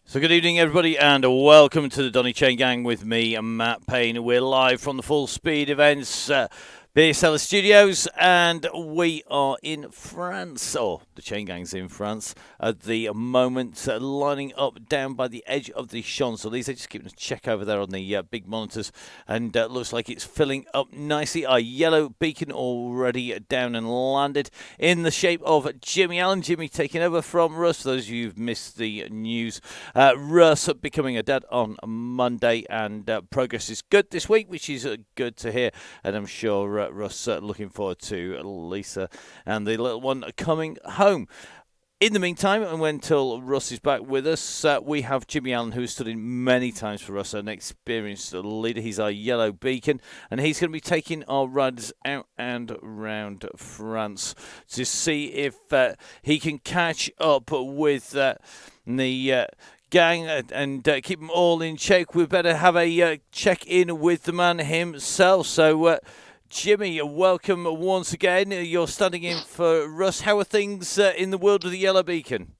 So good evening, everybody, and welcome to the Donny Chaingang with me, Matt Payne. We're live from the Full Speed Events BSL Studios, and we are in France, or the Chaingang's in France at the moment, lining up down by the edge of the Champs-Elysees. Just keeping a check over there on the big monitors, and looks like it's filling up nicely. Our yellow beacon already down and landed in the shape of Jimmy Allen. Jimmy taking over from Russ. For those of you who've missed the news, Russ becoming a dad on Monday, and progress is good this week, which is good to hear. And I'm sure Russ looking forward to Lisa and the little one coming home. In the meantime, and until Russ is back with us, we have Jimmy Allen, who has stood in many times for us, an experienced leader. He's our yellow beacon, and he's going to be taking our riders out and around France to see if he can catch up with the gang and keep them all in check. We better have a check-in with the man himself. So, Jimmy, welcome once again. You're standing in for Russ. How are things in the world of the Yellow Beacon?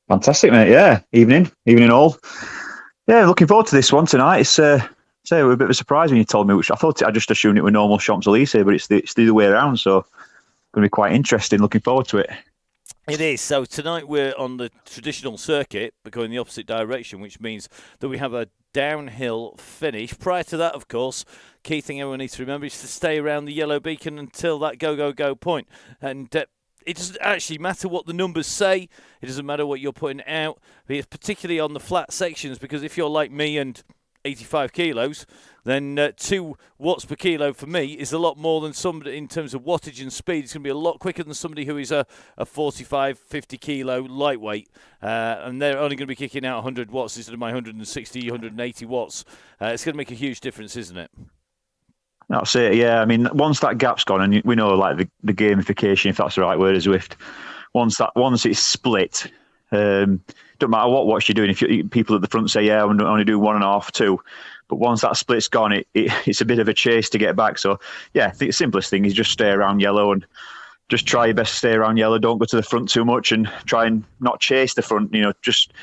Fantastic, mate. Yeah, evening all. Yeah, looking forward to this one tonight. It's it was a bit of a surprise when you told me, which I just assumed it were normal Champs-Elysees, but it's the other way around. So, it's going to be quite interesting. Looking forward to it. It is. So tonight we're on the traditional circuit, but going the opposite direction, which means that we have a downhill finish. Prior to that, of course, key thing everyone needs to remember is to stay around the yellow beacon until that go point. And it doesn't actually matter what the numbers say. It doesn't matter what you're putting out, particularly on the flat sections, because if you're like me and 85 kilos, then 2 watts per kilo for me is a lot more than somebody in terms of wattage and speed. It's going to be a lot quicker than somebody who is a 45, 50 kilo lightweight, and they're only going to be kicking out 100 watts instead of my 160, 180 watts. It's going to make a huge difference, isn't it? That's it. Yeah, I mean, once that gap's gone, and we know like the gamification, if that's the right word, is Zwift. Once it's split. Don't matter what watch you're doing. If people at the front say, yeah, I only do 1.5, 2. But once that split's gone, it's a bit of a chase to get back. So, yeah, I think the simplest thing is just stay around yellow and just try your best to stay around yellow. Don't go to the front too much and try and not chase the front. Just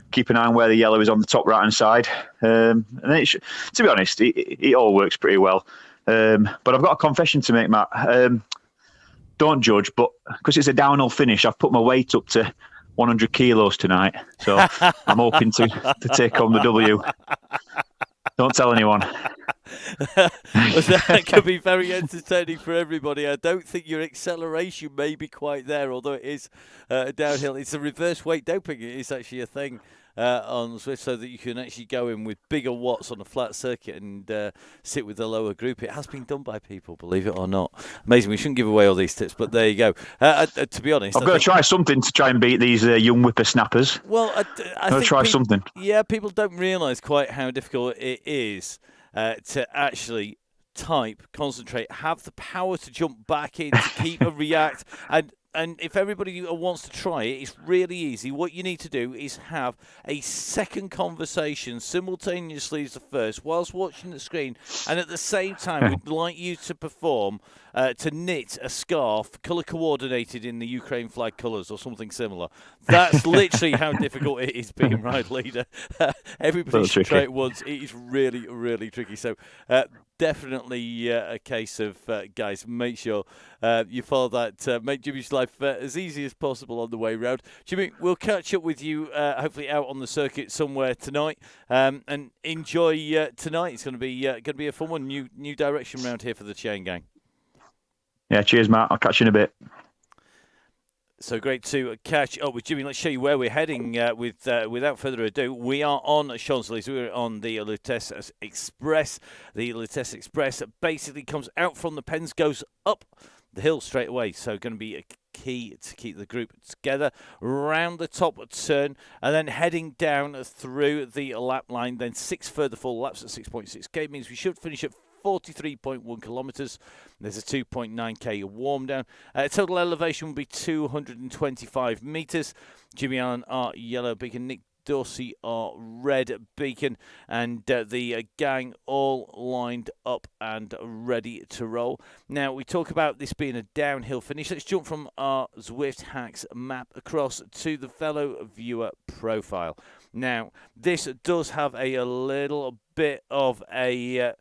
keep an eye on where the yellow is on the top right-hand side. And then to be honest, it all works pretty well. But I've got a confession to make, Matt. Don't judge, but because it's a downhill finish, I've put my weight up to 100 kilos tonight, so I'm hoping to take home the W. Don't tell anyone. That could be very entertaining for everybody. I don't think your acceleration may be quite there, although it is downhill. It's a reverse weight doping. It is actually a thing on Zwift, so that you can actually go in with bigger watts on a flat circuit and sit with the lower group. It has been done by people, believe it or not. Amazing. We shouldn't give away all these tips, but there you go. To be honest, I've got to try something to try and beat these young whippersnappers. Well, I think try something. Yeah, people don't realise quite how difficult it is to actually type, concentrate, have the power to jump back in, to keep and react. And if everybody wants to try it, it's really easy. What you need to do is have a second conversation simultaneously as the first, whilst watching the screen, and at the same time, we'd like you to perform, to knit a scarf, colour coordinated in the Ukraine flag colours or something similar. That's literally how difficult it is being ride leader. Everybody should try it once. It is really, really tricky. So definitely a case of, guys, make sure you follow that. Make Jimmy's life as easy as possible on the way round. Jimmy, we'll catch up with you hopefully out on the circuit somewhere tonight, and enjoy tonight. It's going to be a fun one. New direction round here for the Chaingang. Yeah, cheers, Matt. I'll catch you in a bit. So great to catch up with Jimmy. Let's show you where we're heading without further ado. We are on Champs-Elysees. We're on the Lutece Express. The Lutece Express basically comes out from the pens, goes up the hill straight away. So going to be a key to keep the group together. Round the top turn and then heading down through the lap line. Then 6 further full laps at 6.6k means we should finish at 43.1 kilometres. There's a 2.9k warm down. Total elevation will be 225 metres. Jimmy Allen, our yellow beacon, Nick Dorsey are red beacon, and the gang all lined up and ready to roll. Now, we talk about this being a downhill finish. Let's jump from our Zwift Hacks map across to the fellow viewer profile. Now, this does have a little bit of a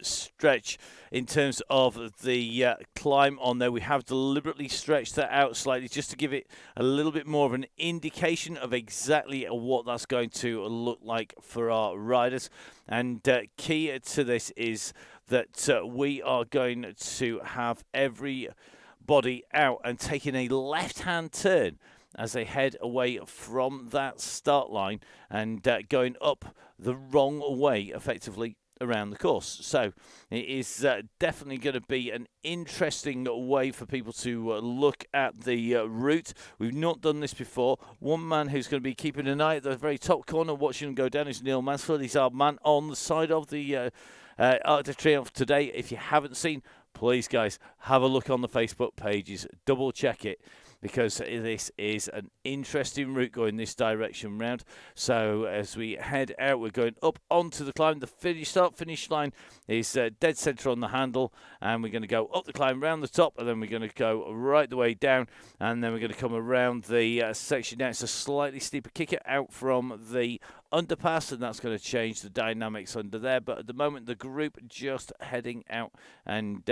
stretch in terms of the climb on there. We have deliberately stretched that out slightly just to give it a little bit more of an indication of exactly what that's going to look like for our riders. And key to this is that we are going to have everybody out and taking a left-hand turn as they head away from that start line and going up the wrong way effectively around the course. So it is definitely going to be an interesting way for people to look at the route. We've not done this before. One man who's going to be keeping an eye at the very top corner watching them go down is Neil Mansfield. He's our man on the side of the Arc de Triomphe today. If you haven't seen, please guys, have a look on the Facebook pages, double check it, because this is an interesting route going this direction round. So as we head out, we're going up onto the climb. The finish line is dead centre on the handle, and we're going to go up the climb, round the top, and then we're going to go right the way down, and then we're going to come around the section down. It's a slightly steeper kicker out from the underpass, and that's going to change the dynamics under there. But at the moment, the group just heading out, and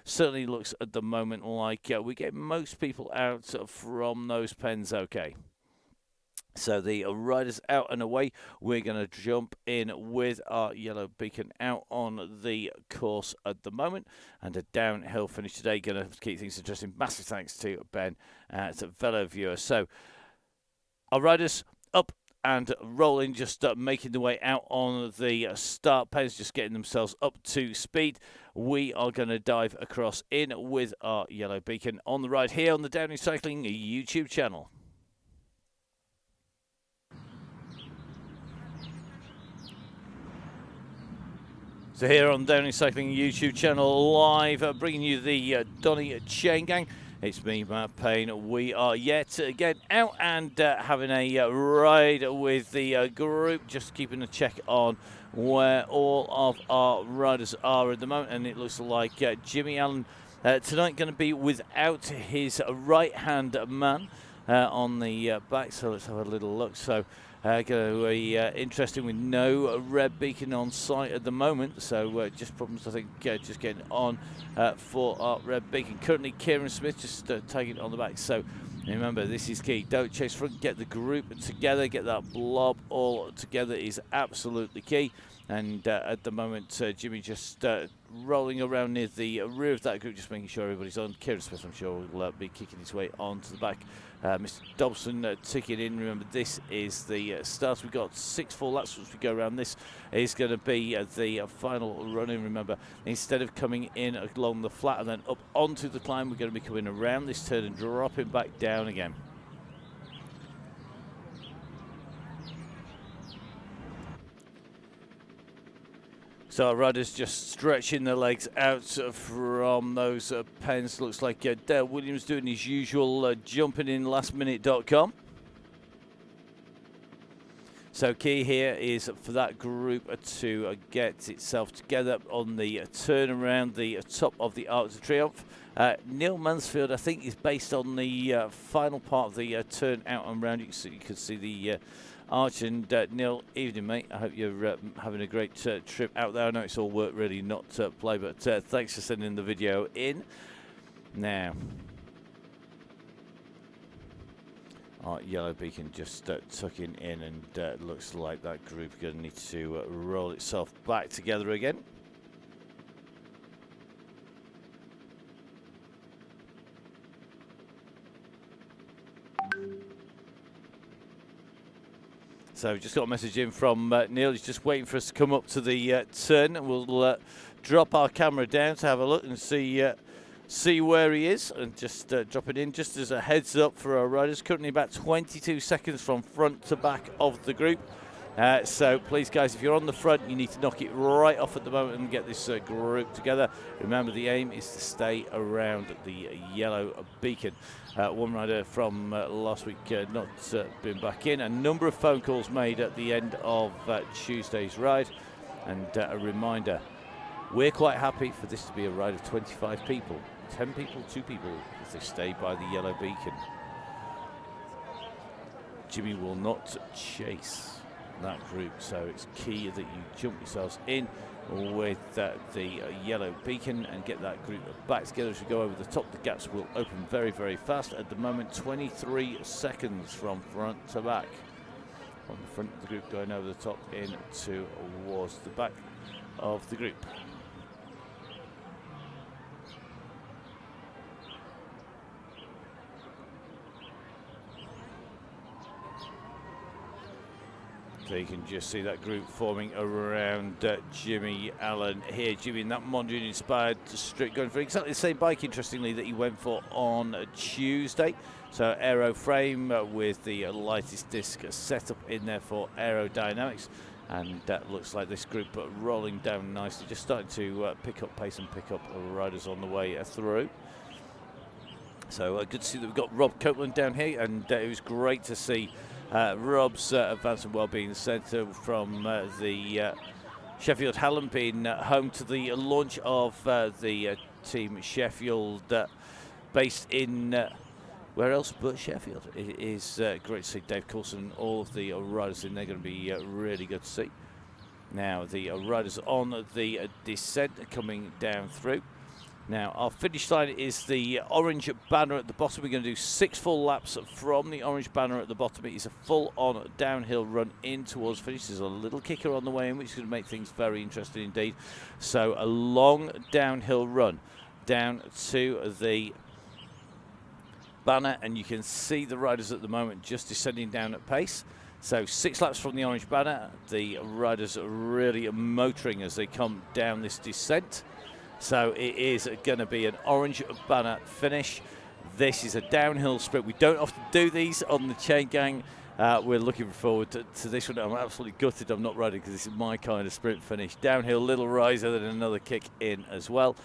certainly looks at the moment like we get most people out from those pens okay. So the riders out and away. We're going to jump in with our yellow beacon out on the course at the moment, and a downhill finish today. Going to keep things interesting. Massive thanks to Ben at fellow viewer. So our riders up and rolling, just making the way out on the start pens, just getting themselves up to speed. We are going to dive across in with our yellow beacon on the ride here on the Downhill Cycling YouTube channel. So here on Donny Cycling YouTube channel live, bringing you the Donny Chaingang. It's me, Matt Payne. We are yet again out and having a ride with the group, just keeping a check on where all of our riders are at the moment. And it looks like Jimmy Allen tonight going to be without his right-hand man on the back. So let's have a little look. So going to be interesting with no red beacon on site at the moment. So just problems, I think, just getting on for our red beacon. Currently, Kieran Smith just tagging it on the back. So remember, this is key. Don't chase front. Get the group together. Get that blob all together is absolutely key. And at the moment, Jimmy just rolling around near the rear of that group, just making sure everybody's on. Kieran Smith, I'm sure, will be kicking his way onto the back. Mr. Dobson ticking in. Remember, this is the start. We've got 6 full laps as we go around. This is going to be the final run-in. Remember, instead of coming in along the flat and then up onto the climb, we're going to be coming around this turn and dropping back down again. So our riders just stretching their legs out from those pens. Looks like Dale Williams doing his usual jumping in lastminute.com. So key here is for that group to get itself together on the turn around the top of the Arc de Triomphe. Neil Mansfield, I think, is based on the final part of the turn out and round. You can see the arch. And Neil, evening, mate. I hope you're having a great trip out there. I know it's all work, really, not play, but thanks for sending the video in. Now, our yellow beacon just tucking in, and looks like that group is going to need to roll itself back together again. So we've just got a message in from Neil. He's just waiting for us to come up to the turn, and we'll drop our camera down to have a look and see where he is, and just drop it in just as a heads up for our riders. Currently about 22 seconds from front to back of the group. So please, guys, if you're on the front, you need to knock it right off at the moment and get this group together. Remember, the aim is to stay around the yellow beacon. One rider from last week not been back in. A number of phone calls made at the end of Tuesday's ride. And a reminder, we're quite happy for this to be a ride of 25 people. 10 people, 2 people, if they stay by the yellow beacon. Jimmy will not chase that group, so it's key that you jump yourselves in with the yellow beacon and get that group back together. As we go over the top, the gaps will open very, very fast. At the moment, 23 seconds from front to back. From the front of the group going over the top in towards the back of the group. So you can just see that group forming around Jimmy Allen here. Jimmy in that Mondrian-inspired strip, going for exactly the same bike, interestingly, that he went for on Tuesday. So aero frame with the lightest disc setup in there for aerodynamics. And that looks like this group rolling down nicely, just starting to pick up pace and pick up riders on the way through. So good to see that we've got Rob Copeland down here, and it was great to see Rob's Advanced and Wellbeing Centre from the Sheffield Hallam being home to the launch of the Team Sheffield based in where else but Sheffield. It is great to see Dave Coulson and all of the riders in there. Going to be really good to see. Now the riders on the descent are coming down through. Now, our finish line is the orange banner at the bottom. We're going to do 6 full laps from the orange banner at the bottom. It is a full-on downhill run in towards finish. There's a little kicker on the way in, which is going to make things very interesting indeed. So, a long downhill run down to the banner, and you can see the riders at the moment just descending down at pace. So 6 laps from the orange banner. The riders are really motoring as they come down this descent. So it is going to be an orange banner finish. This is a downhill sprint. We don't often do these on the Chaingang. We're looking forward to this one. I'm absolutely gutted I'm not riding because this is my kind of sprint finish. Downhill, little riser, then another kick in as well.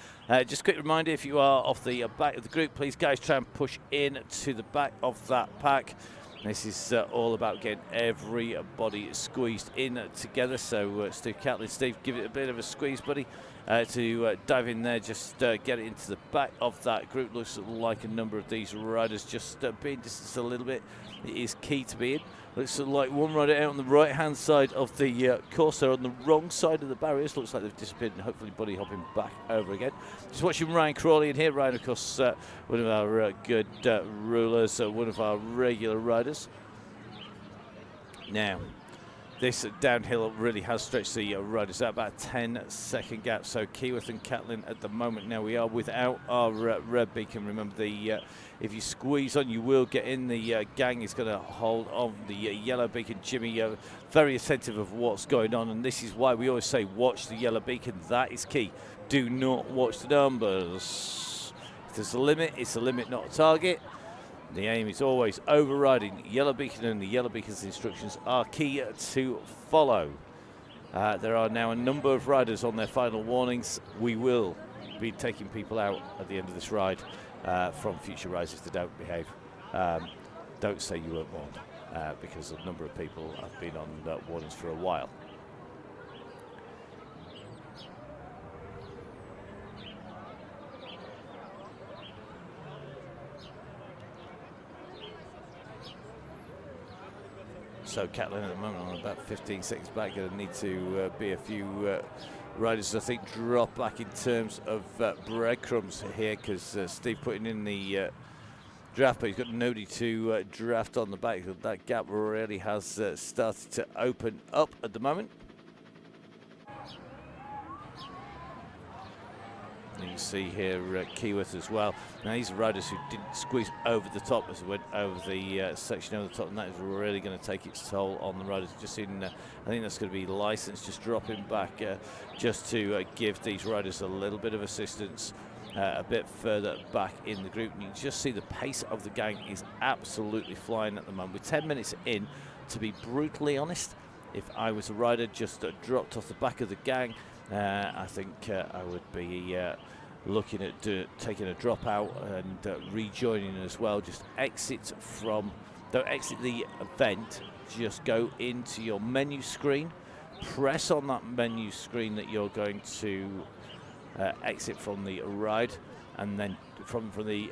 Just a quick reminder, if you are off the back of the group, please guys try and push in to the back of that pack. This is all about getting everybody squeezed in together. So Steve Catlin, Steve, give it a bit of a squeeze, buddy, to dive in there. Just get it into the back of that group. Looks like a number of these riders just being distanced a little bit. It is key to be in. Looks like one rider out on the right-hand side of the course. They're on the wrong side of the barriers. Looks like they've disappeared, and hopefully buddy hopping back over again. Just watching Ryan Crawley in here. Ryan, of course, one of our good rulers, one of our regular riders. Now, this downhill really has stretched the riders out, about a 10-second gap. So Keyworth and Catlin at the moment. Now we are without our red beacon. Remember, if you squeeze on, you will get in. The gang is going to hold on the yellow beacon. Jimmy, very attentive of what's going on, and this is why we always say watch the yellow beacon. That is key. Do not watch the numbers. If there's a limit, it's a limit, not a target. The aim is always overriding yellow beacon, and the yellow beacon's instructions are key to follow. There are now a number of riders on their final warnings. We will be taking people out at the end of this ride from future rides if they don't behave. Don't say you weren't warned, because a number of people have been on warnings for a while. So Catlin at the moment on about 15 seconds back. Going to need to be a few riders, I think, drop back in terms of breadcrumbs here, because Steve putting in the draft, but he's got nobody to draft on the back. That gap really has started to open up at the moment. You can see here Keyworth as well. Now these are riders who didn't squeeze over the top as they went over the section over the top, and that is really going to take its toll on the riders. Just in, I think that's going to be licensed, just dropping back just to give these riders a little bit of assistance a bit further back in the group. And you can just see the pace of the gang is absolutely flying at the moment. With 10 minutes in, to be brutally honest, if I was a rider, just dropped off the back of the gang, I think I would be looking at taking a drop out and rejoining as well. Just don't exit the event, just go into your menu screen, press on that menu screen that you're going to exit from the ride, and then from the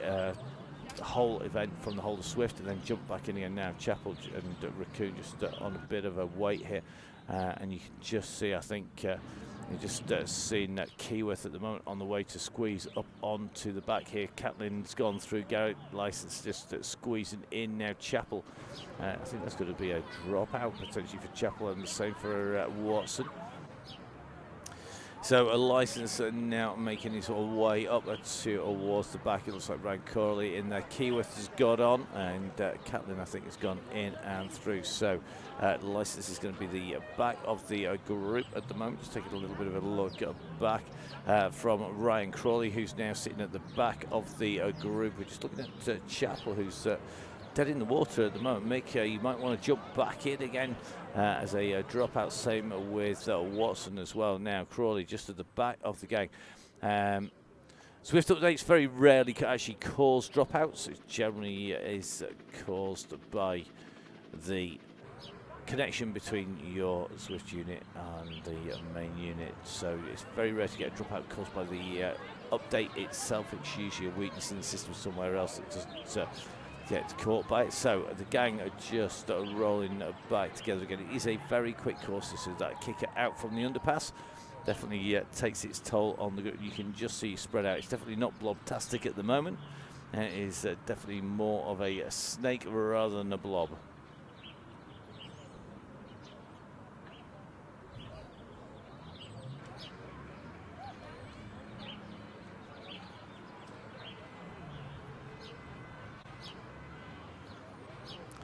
whole event, from the whole of Swift, and then jump back in again. Now Chapel and Raccoon just on a bit of a wait here, and you can just see, I think you're just seeing Keyworth at the moment on the way to squeeze up onto the back here. Catlin's gone through, Garrett License just squeezing in now. Chapel, I think that's going to be a dropout potentially for Chapel, and the same for Watson. So a License now making his way up towards the back. It looks like Ryan Corley in there. Keyworth has got on, and Catlin, I think, has gone in and through. So License is going to be the back of the group at the moment. Just taking a little bit of a look back from Ryan Crawley, who's now sitting at the back of the group. We're just looking at Chapel, who's dead in the water at the moment. Mick, you might want to jump back in again as a dropout. Same with Watson as well. Now Crawley just at the back of the gang. Swift updates very rarely actually cause dropouts. It generally is caused by the connection between your Swift unit and the main unit. So it's very rare to get a dropout caused by the update itself. It's usually a weakness in the system somewhere else that doesn't get caught by it. So the gang are just rolling back together again. It is a very quick course. This is that kicker out from the underpass. Definitely takes its toll on the group. You can just see spread out. It's definitely not blobtastic at the moment. It is definitely more of a snake rather than a blob.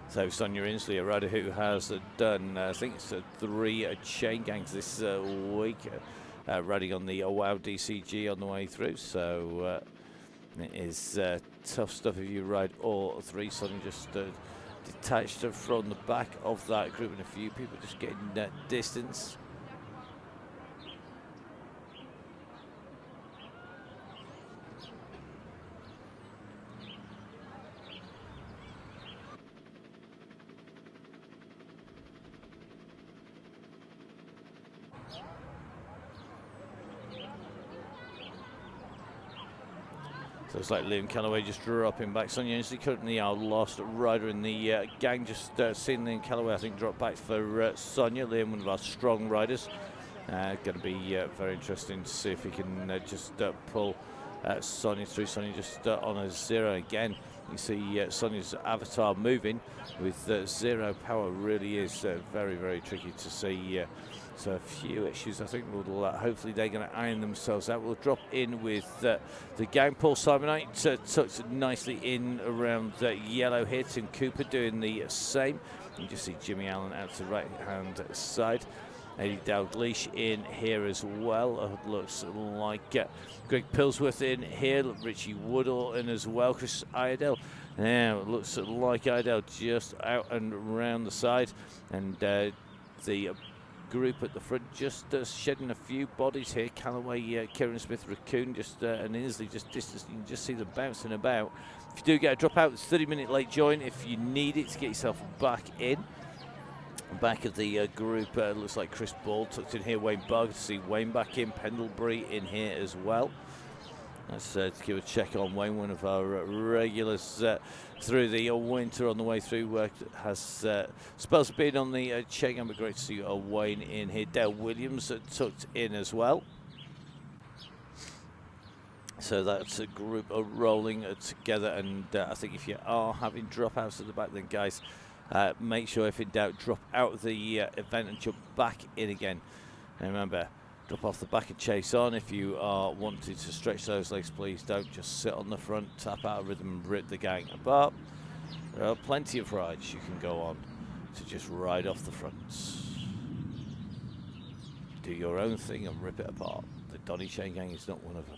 So Sonia Inslee, a rider who has done, I think it's 3 chain gangs this week, riding on the WOW DCG on the way through. So it is tough stuff if you ride all 3. Sonia just detached from the back of that group, and a few people just getting distance. So it's like Liam Callaway just dropping back. Sonia Inslee currently our last rider in the gang. Just seeing Liam Callaway, I think, drop back for Sonia. Liam, one of our strong riders. Going to be very interesting to see if he can just pull Sonia through. Sonia just on a 0 again. You see Sonia's avatar moving with 0 power. Really is very, very tricky to see. So a few issues, I think, will hopefully they're going to iron themselves out. We'll drop in with the gang. Paul Simonite tucked nicely in around yellow here. Tim Cooper doing the same. You just see Jimmy Allen out to the right-hand side. Eddie Dalgleish in here as well. Looks like Greg Pillsworth in here. Richie Woodall in as well. Chris Iredale. Now it looks like Iredale just out and around the side. And the group at the front just shedding a few bodies here. Callaway, Kieran Smith, Raccoon, just and Inslee just distance. You can just see them bouncing about. If you do get a dropout, it's 30-minute late join if you need it to get yourself back in. Back of the group, looks like Chris Ball tucked in here. Wayne Bug, to see Wayne back in. Pendlebury in here as well. Let's give a check on Wayne, one of our regulars through the winter on the way through. Has spells been on the Chaingang, but great to see Wayne in here. Dale Williams tucked in as well. So that's a group rolling together, and I think if you are having dropouts at the back, then guys, make sure if in doubt, drop out of the event and jump back in again. And remember, drop off the back and chase on. If you are wanting to stretch those legs, please don't just sit on the front, tap out of rhythm and rip the gang. But there are plenty of rides you can go on to just ride off the fronts. Do your own thing and rip it apart. The Donny Chaingang is not one of them.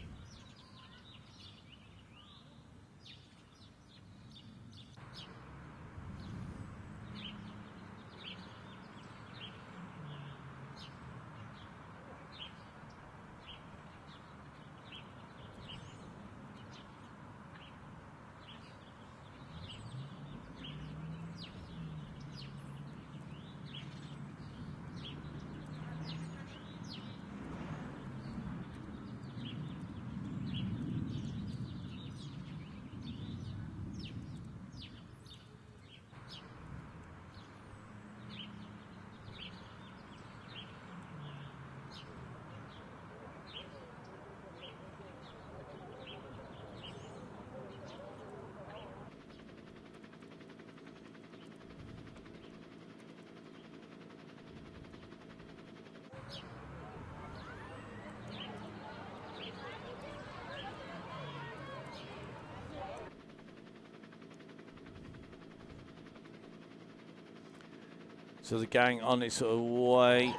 So the gang on its way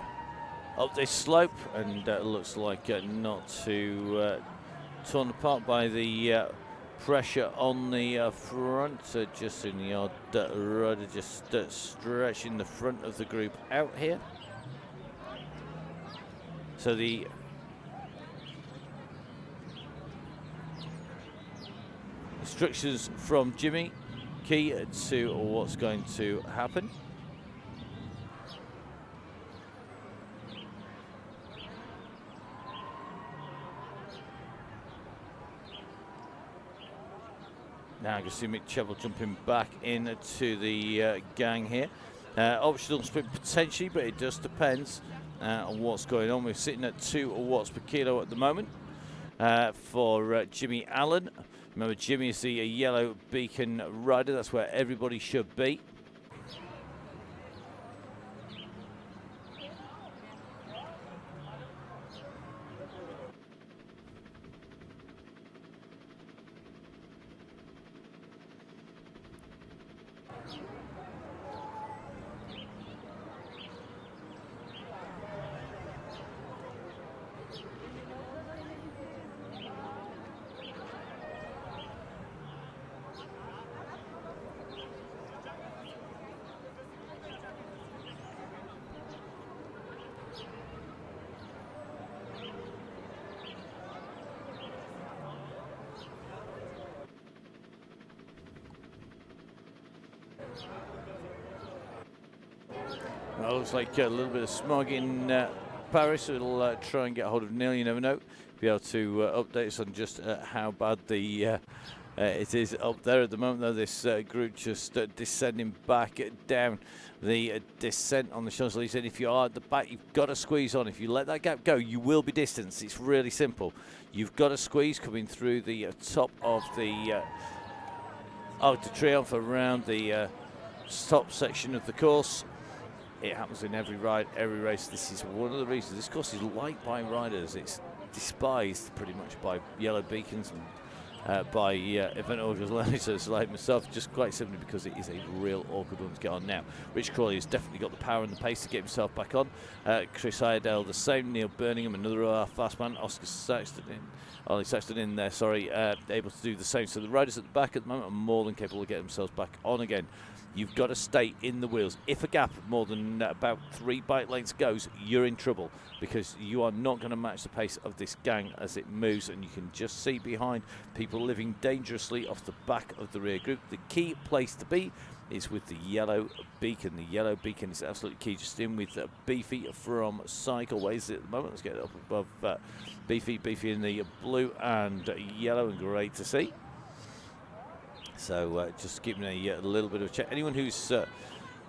up this slope, and looks like not too torn apart by the pressure on the front. Just in the odd rider, just stretching the front of the group out here. So the instructions from Jimmy, key to what's going to happen. Now you can see Mick Chevel jumping back into the gang here. Optional sprint potentially, but it just depends on what's going on. We're sitting at 2 watts per kilo at the moment for Jimmy Allen. Remember, Jimmy is the yellow beacon rider. That's where everybody should be. Well, looks like a little bit of smog in Paris. It'll try and get hold of Neil, you never know. Be able to update us on just how bad the it is up there at the moment, though. This group just descending back down the descent on the Champs-Élysées. If you are at the back, you've got to squeeze on. If you let that gap go, you will be distanced. It's really simple. You've got to squeeze coming through the top of the Triomphe around the top section of the course. It happens in every ride, every race. This is one of the reasons this course is liked by riders. It's despised pretty much by yellow beacons and by event organisers like myself, just quite simply because it is a real awkward one to get on now. Rich Crawley has definitely got the power and the pace to get himself back on. Chris Iredale the same. Neil Birmingham, another fast man. Ollie Saxton in there, sorry, able to do the same. So the riders at the back at the moment are more than capable of getting themselves back on again. You've got to stay in the wheels. If a gap more than about 3 bike lengths goes, you're in trouble, because you are not going to match the pace of this gang as it moves, and you can just see behind people living dangerously off the back of the rear group. The key place to be is with the yellow beacon. The yellow beacon is absolutely key. Just in with Beefy from Cycleways at the moment. Let's get it up above Beefy. Beefy in the blue and yellow, and great to see. So just giving a little bit of a check. Anyone who's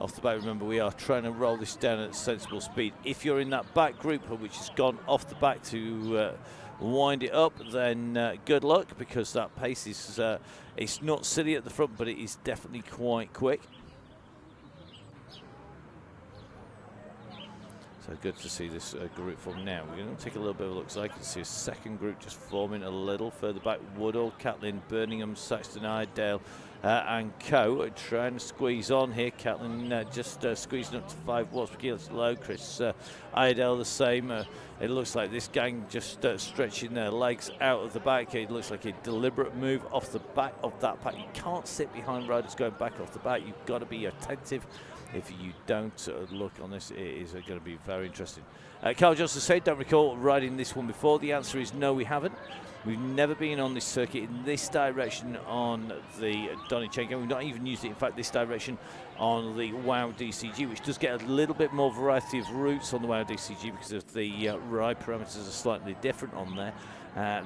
off the back, remember we are trying to roll this down at sensible speed. If you're in that back group which has gone off the back to wind it up, then good luck, because that pace is it's not silly at the front, but it is definitely quite quick. So good to see this group form now. We're going to take a little bit of a look, so I can see a second group just forming a little further back. Woodall, Catlin, Birmingham, Saxton, Iredale and co. Trying to squeeze on here. Catlin just squeezing up to 5 watts per kilo. It's low. Chris Iredale the same. It looks like this gang just stretching their legs out of the back. It looks like a deliberate move off the back of that pack. You can't sit behind riders going back off the back. You've got to be attentive. If you don't look on this, it is going to be very interesting. Carl Johnson said, don't recall riding this one before. The answer is no, we haven't. We've never been on this circuit in this direction on the Donny Chaingang. We've not even used it, in fact, this direction on the WOW DCG, which does get a little bit more variety of routes on the WOW DCG because of the ride parameters are slightly different on there.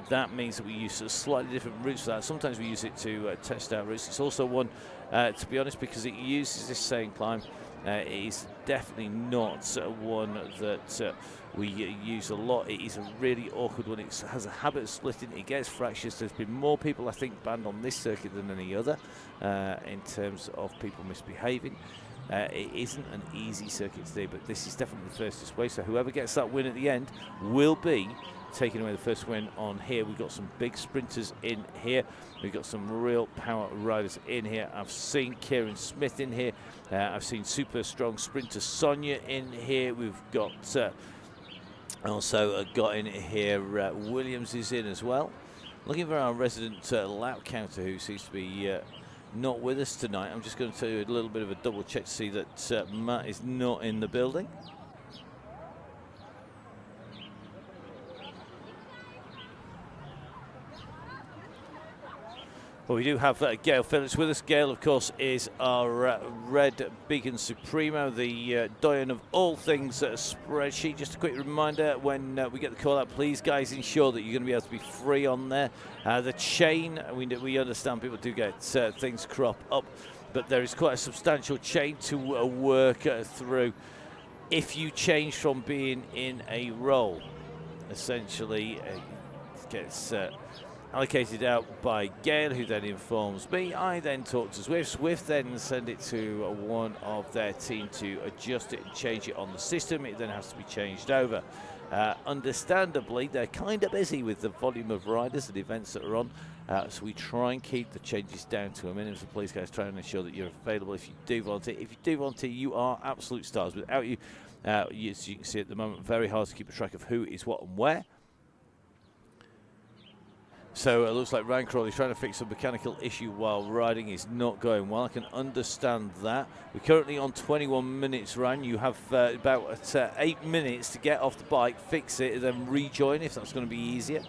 That means that we use slightly different routes for that. Sometimes we use it to test out routes. It's also one, to be honest, because it uses this same climb. It is definitely not one that we use a lot. It is a really awkward one. It has a habit of splitting. It gets fractures. There's been more people, I think, banned on this circuit than any other in terms of people misbehaving. It isn't an easy circuit today, but this is definitely the first this way. So whoever gets that win at the end will be taking away the first win on here. We've got some big sprinters in here. We've got some real power riders in here. I've seen Kieran Smith in here. I've seen super strong sprinter Sonia in here. We've got also got in here Williams is in as well. Looking for our resident lap counter, who seems to be not with us tonight. I'm just going to do a little bit of a double check to see that Matt is not in the building. Well, we do have Gail Phillips with us. Gail, of course, is our Red Beacon Supremo, the doyen of all things spreadsheet. Just a quick reminder, when we get the call out, please, guys, ensure that you're going to be able to be free on there. The chain, we understand people do get things crop up, but there is quite a substantial chain to work through. If you change from being in a role, essentially, it gets allocated out by Gail, who then informs me. I then talk to Zwift. Zwift then send it to one of their team to adjust it and change it on the system. It then has to be changed over. Understandably, they're kind of busy with the volume of riders and events that are on, so we try and keep the changes down to a minimum. So please, guys, try and ensure that you're available if you do volunteer. If you do volunteer, you are absolute stars. Without you, as you can see at the moment, very hard to keep a track of who is what and where. So it looks like Ryan Crawley's trying to fix a mechanical issue while riding is not going well. I can understand that. We're currently on 21 minutes, Ryan. You have about 8 minutes to get off the bike, fix it, and then rejoin if that's going to be easier.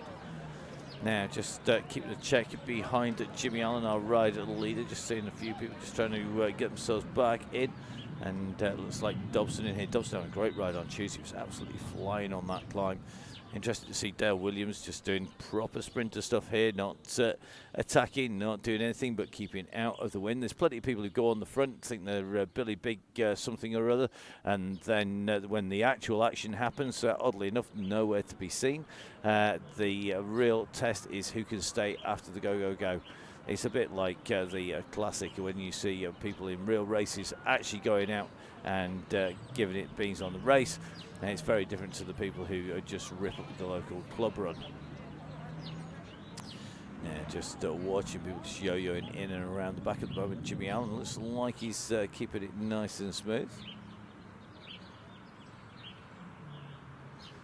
Now, just keeping a check behind Jimmy Allen, our rider leader. Just seeing a few people just trying to get themselves back in. And looks like Dobson in here. Dobson had a great ride on Tuesday. He was absolutely flying on that climb. Interested to see Dale Williams just doing proper sprinter stuff here, not attacking, not doing anything but keeping out of the wind. There's plenty of people who go on the front, think they're Billy Big something or other, and then when the actual action happens, oddly enough, nowhere to be seen. The real test is who can stay after the go. It's a bit like the classic when you see people in real races actually going out and giving it beans on the race. And it's very different to the people who just rip up the local club run. Yeah, just watching people just yo-yoing in and around the back at the moment. Jimmy Allen looks like he's keeping it nice and smooth.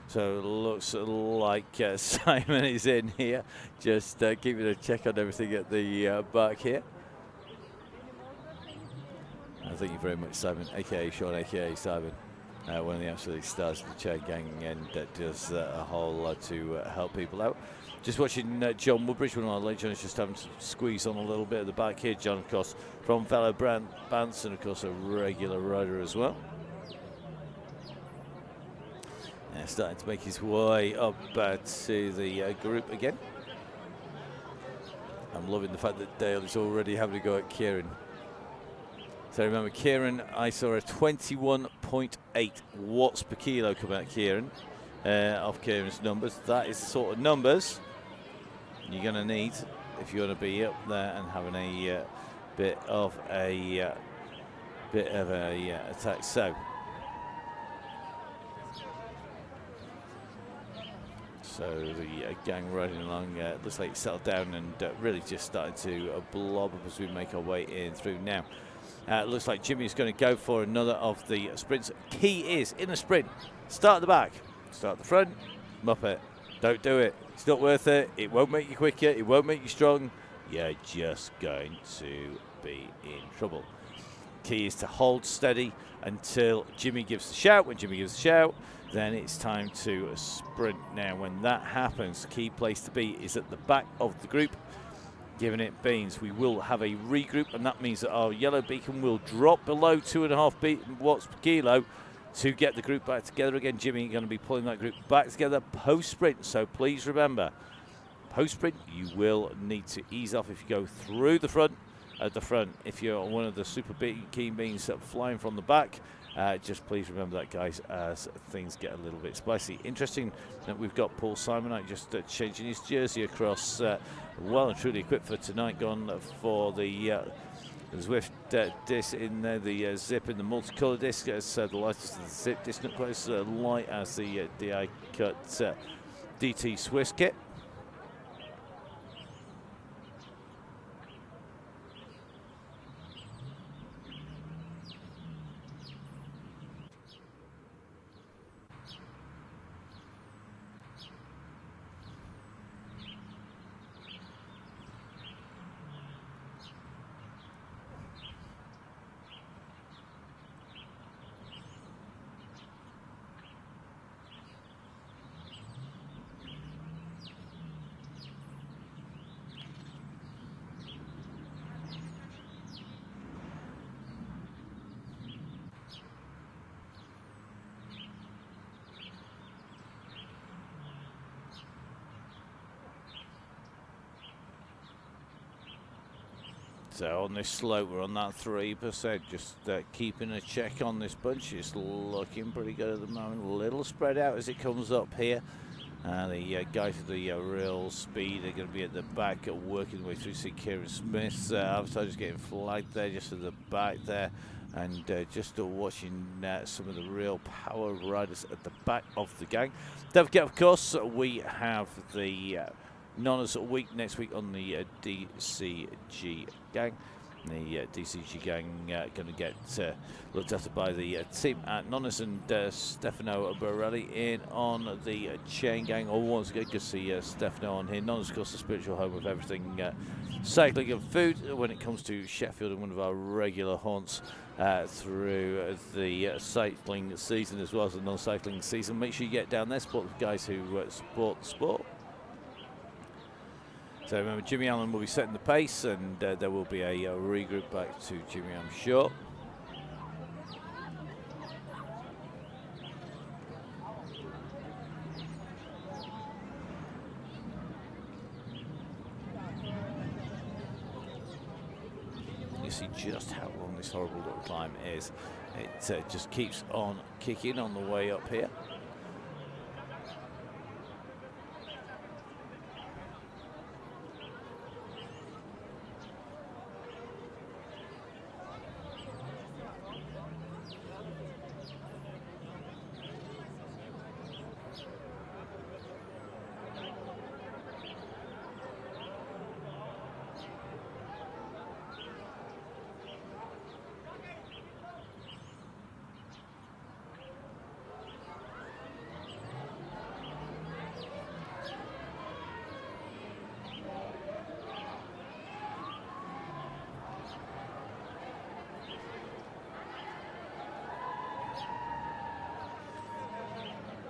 So it looks like Simon is in here, just keeping a check on everything at the back here. Thank you very much, Simon, aka Sean, aka Simon. One of the absolute stars of the Chaingang, and does a whole lot to help people out. Just watching John Woodbridge, one of our legends, just having to squeeze on a little bit at the back here. John, of course, from fellow Bants, and of course a regular rider as well. Starting to make his way up to the group again. I'm loving the fact that Dale is already having to go at Kieran. So remember, Kieran, I saw a 21.8 watts per kilo come out Kieran, off Kieran's numbers. That is the sort of numbers you're going to need if you want to be up there and having a bit of a attack. So the gang riding along looks like it's settled down and really just starting to blob up as we make our way in through now. Looks like Jimmy's going to go for another of the sprints. Key is, in a sprint, start at the back, start at the front, muff it. Don't do it. It's not worth it. It won't make you quicker. It won't make you strong. You're just going to be in trouble. Key is to hold steady until Jimmy gives the shout. When Jimmy gives the shout, then it's time to sprint. Now, when that happens, key place to be is at the back of the group, giving it beans. We will have a regroup, and that means that our yellow beacon will drop below 2.5 watts per kilo to get the group back together again. Jimmy going to be pulling that group back together post-sprint, so please remember, post-sprint, you will need to ease off if you go through the front. At the front, if you're one of the super keen beans flying from the back, just please remember that, guys, as things get a little bit spicy. Interesting that we've got Paul Simon out just changing his jersey across, well and truly equipped for tonight, gone for the Zwift disc in there, the zip in the multicolour disc, as the lightest of the zip disc, not quite as light as the DI cut DT Swiss kit. on this slope, we're on that 3%. Just keeping a check on this bunch. It's looking pretty good at the moment. A little spread out as it comes up here. The guys with the real speed are going to be at the back, working their way through. See Kieran Smith's advertisers getting flagged there, just at the back there. And just watching some of the real power riders at the back of the gang. Don't forget, of course, we have the Nonnas week next week on the DCG gang. The DCG gang going to get looked after by the team at Nonnas, and Stefano Borelli in on the Chaingang. Once again, good to see Stefano on here. Nonnas, of course, the spiritual home of everything cycling and food when it comes to Sheffield, and one of our regular haunts through the cycling season as well as the non-cycling season. Make sure you get down there, support the guys who support the sport. So remember, Jimmy Allen will be setting the pace, and there will be a regroup back to Jimmy, I'm sure. You see just how long this horrible little climb is. It just keeps on kicking on the way up here.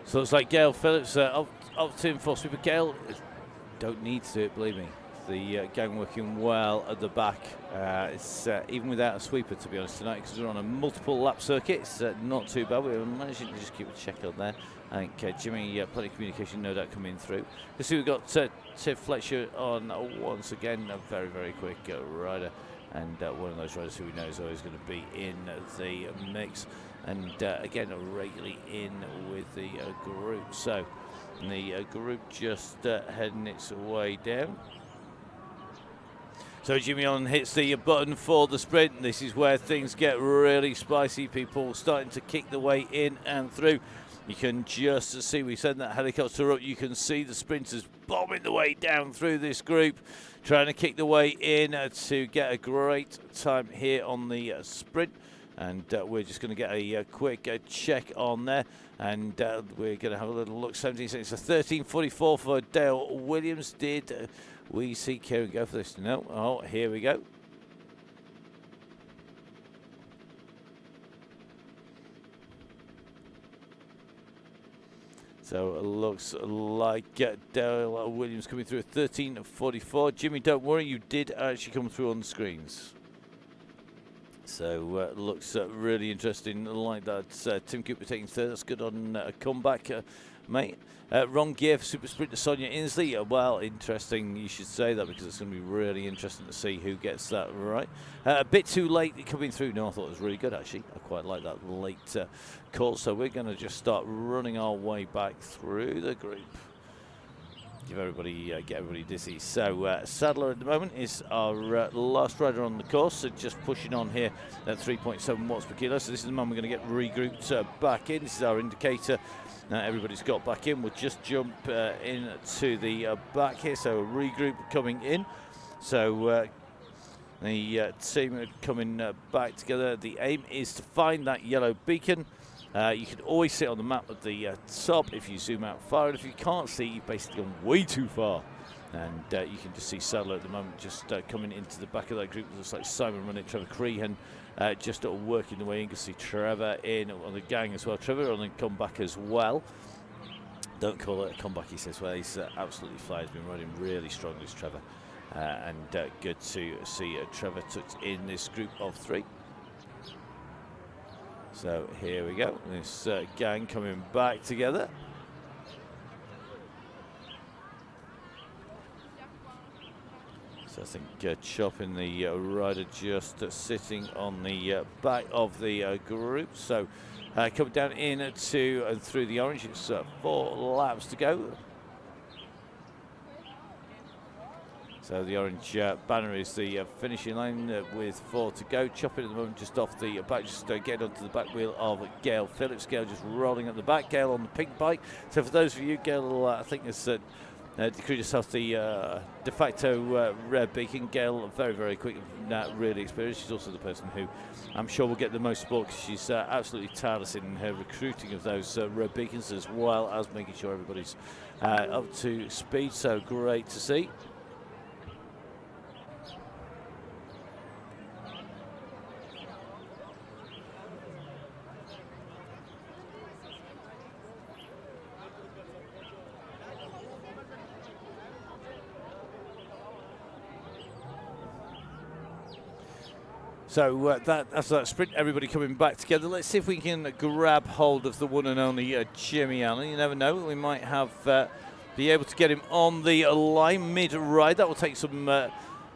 So it's like Gail Phillips up to him for Super. Gail don't need to do it, believe me. The gang working well at the back. It's even without a sweeper, to be honest, tonight, because we're on a multiple lap circuit. It's not too bad. We're managing to just keep a check on there. I think Jimmy, plenty of communication, no doubt, coming through. You see, we've got Tiff Fletcher on once again, a very, very quick rider. And one of those riders who we know is always going to be in the mix. And again, regularly in with the group. So the group just heading its way down. So Jimmy Allen hits the button for the sprint. This is where things get really spicy. People starting to kick the way in and through. You can just see, we send that helicopter up, you can see the sprinters bombing the way down through this group, trying to kick the way in to get a great time here on the sprint. And we're just going to get a quick check on there, and we're going to have a little look. 17 seconds, so 13:44 for Dale Williams. Did we see Kieran go for this? No. Oh, here we go. So it looks like Dale Williams coming through at 13:44. Jimmy, don't worry, you did actually come through on the screens. So looks really interesting, like that. Tim Cooper taking third. That's good on a comeback, mate. Wrong gear for Super Sprinter Sonia Inslee. Well, interesting you should say that, because it's going to be really interesting to see who gets that right. A bit too late coming through. No, I thought it was really good, actually. I quite like that late call. So we're going to just start running our way back through the group. Give everybody, get everybody dizzy. So Sadler at the moment is our last rider on the course, so just pushing on here at 3.7 watts per kilo. So this is the man we're going to get regrouped back in. This is our indicator. Everybody's got back in. We'll just jump into the back here. So regroup coming in. So the team are coming back together. The aim is to find that yellow beacon. You can always see it on the map at the top if you zoom out far, and if you can't see, you've basically gone way too far. And you can just see Sadler at the moment just coming into the back of that group. It looks like Simon running, Trevor Crehan just working the way in. You can see Trevor in on the gang as well. Trevor on the comeback as well. Don't call it a comeback, he says. Well, he's absolutely flying. He's been running really strong, this Trevor. And good to see Trevor tucked in this group of three. So here we go, this gang coming back together. So I think chopping the rider just sitting on the back of the group. So coming down into and through the orange, it's 4 laps to go. So the orange banner is the finishing line with 4 to go. Chopping at the moment just off the back, just getting onto the back wheel of Gail Phillips. Gail just rolling at the back. Gail on the pink bike. So for those of you, Gail, I think has decreed herself the de facto red beacon. Gail, very, very quick, really experienced. She's also the person who I'm sure will get the most support because she's absolutely tireless in her recruiting of those red beacons, as well as making sure everybody's up to speed. So great to see. So after that sprint, everybody coming back together. Let's see if we can grab hold of the one and only Jimmy Allen. You never know, we might have be able to get him on the line mid-ride. That will take some,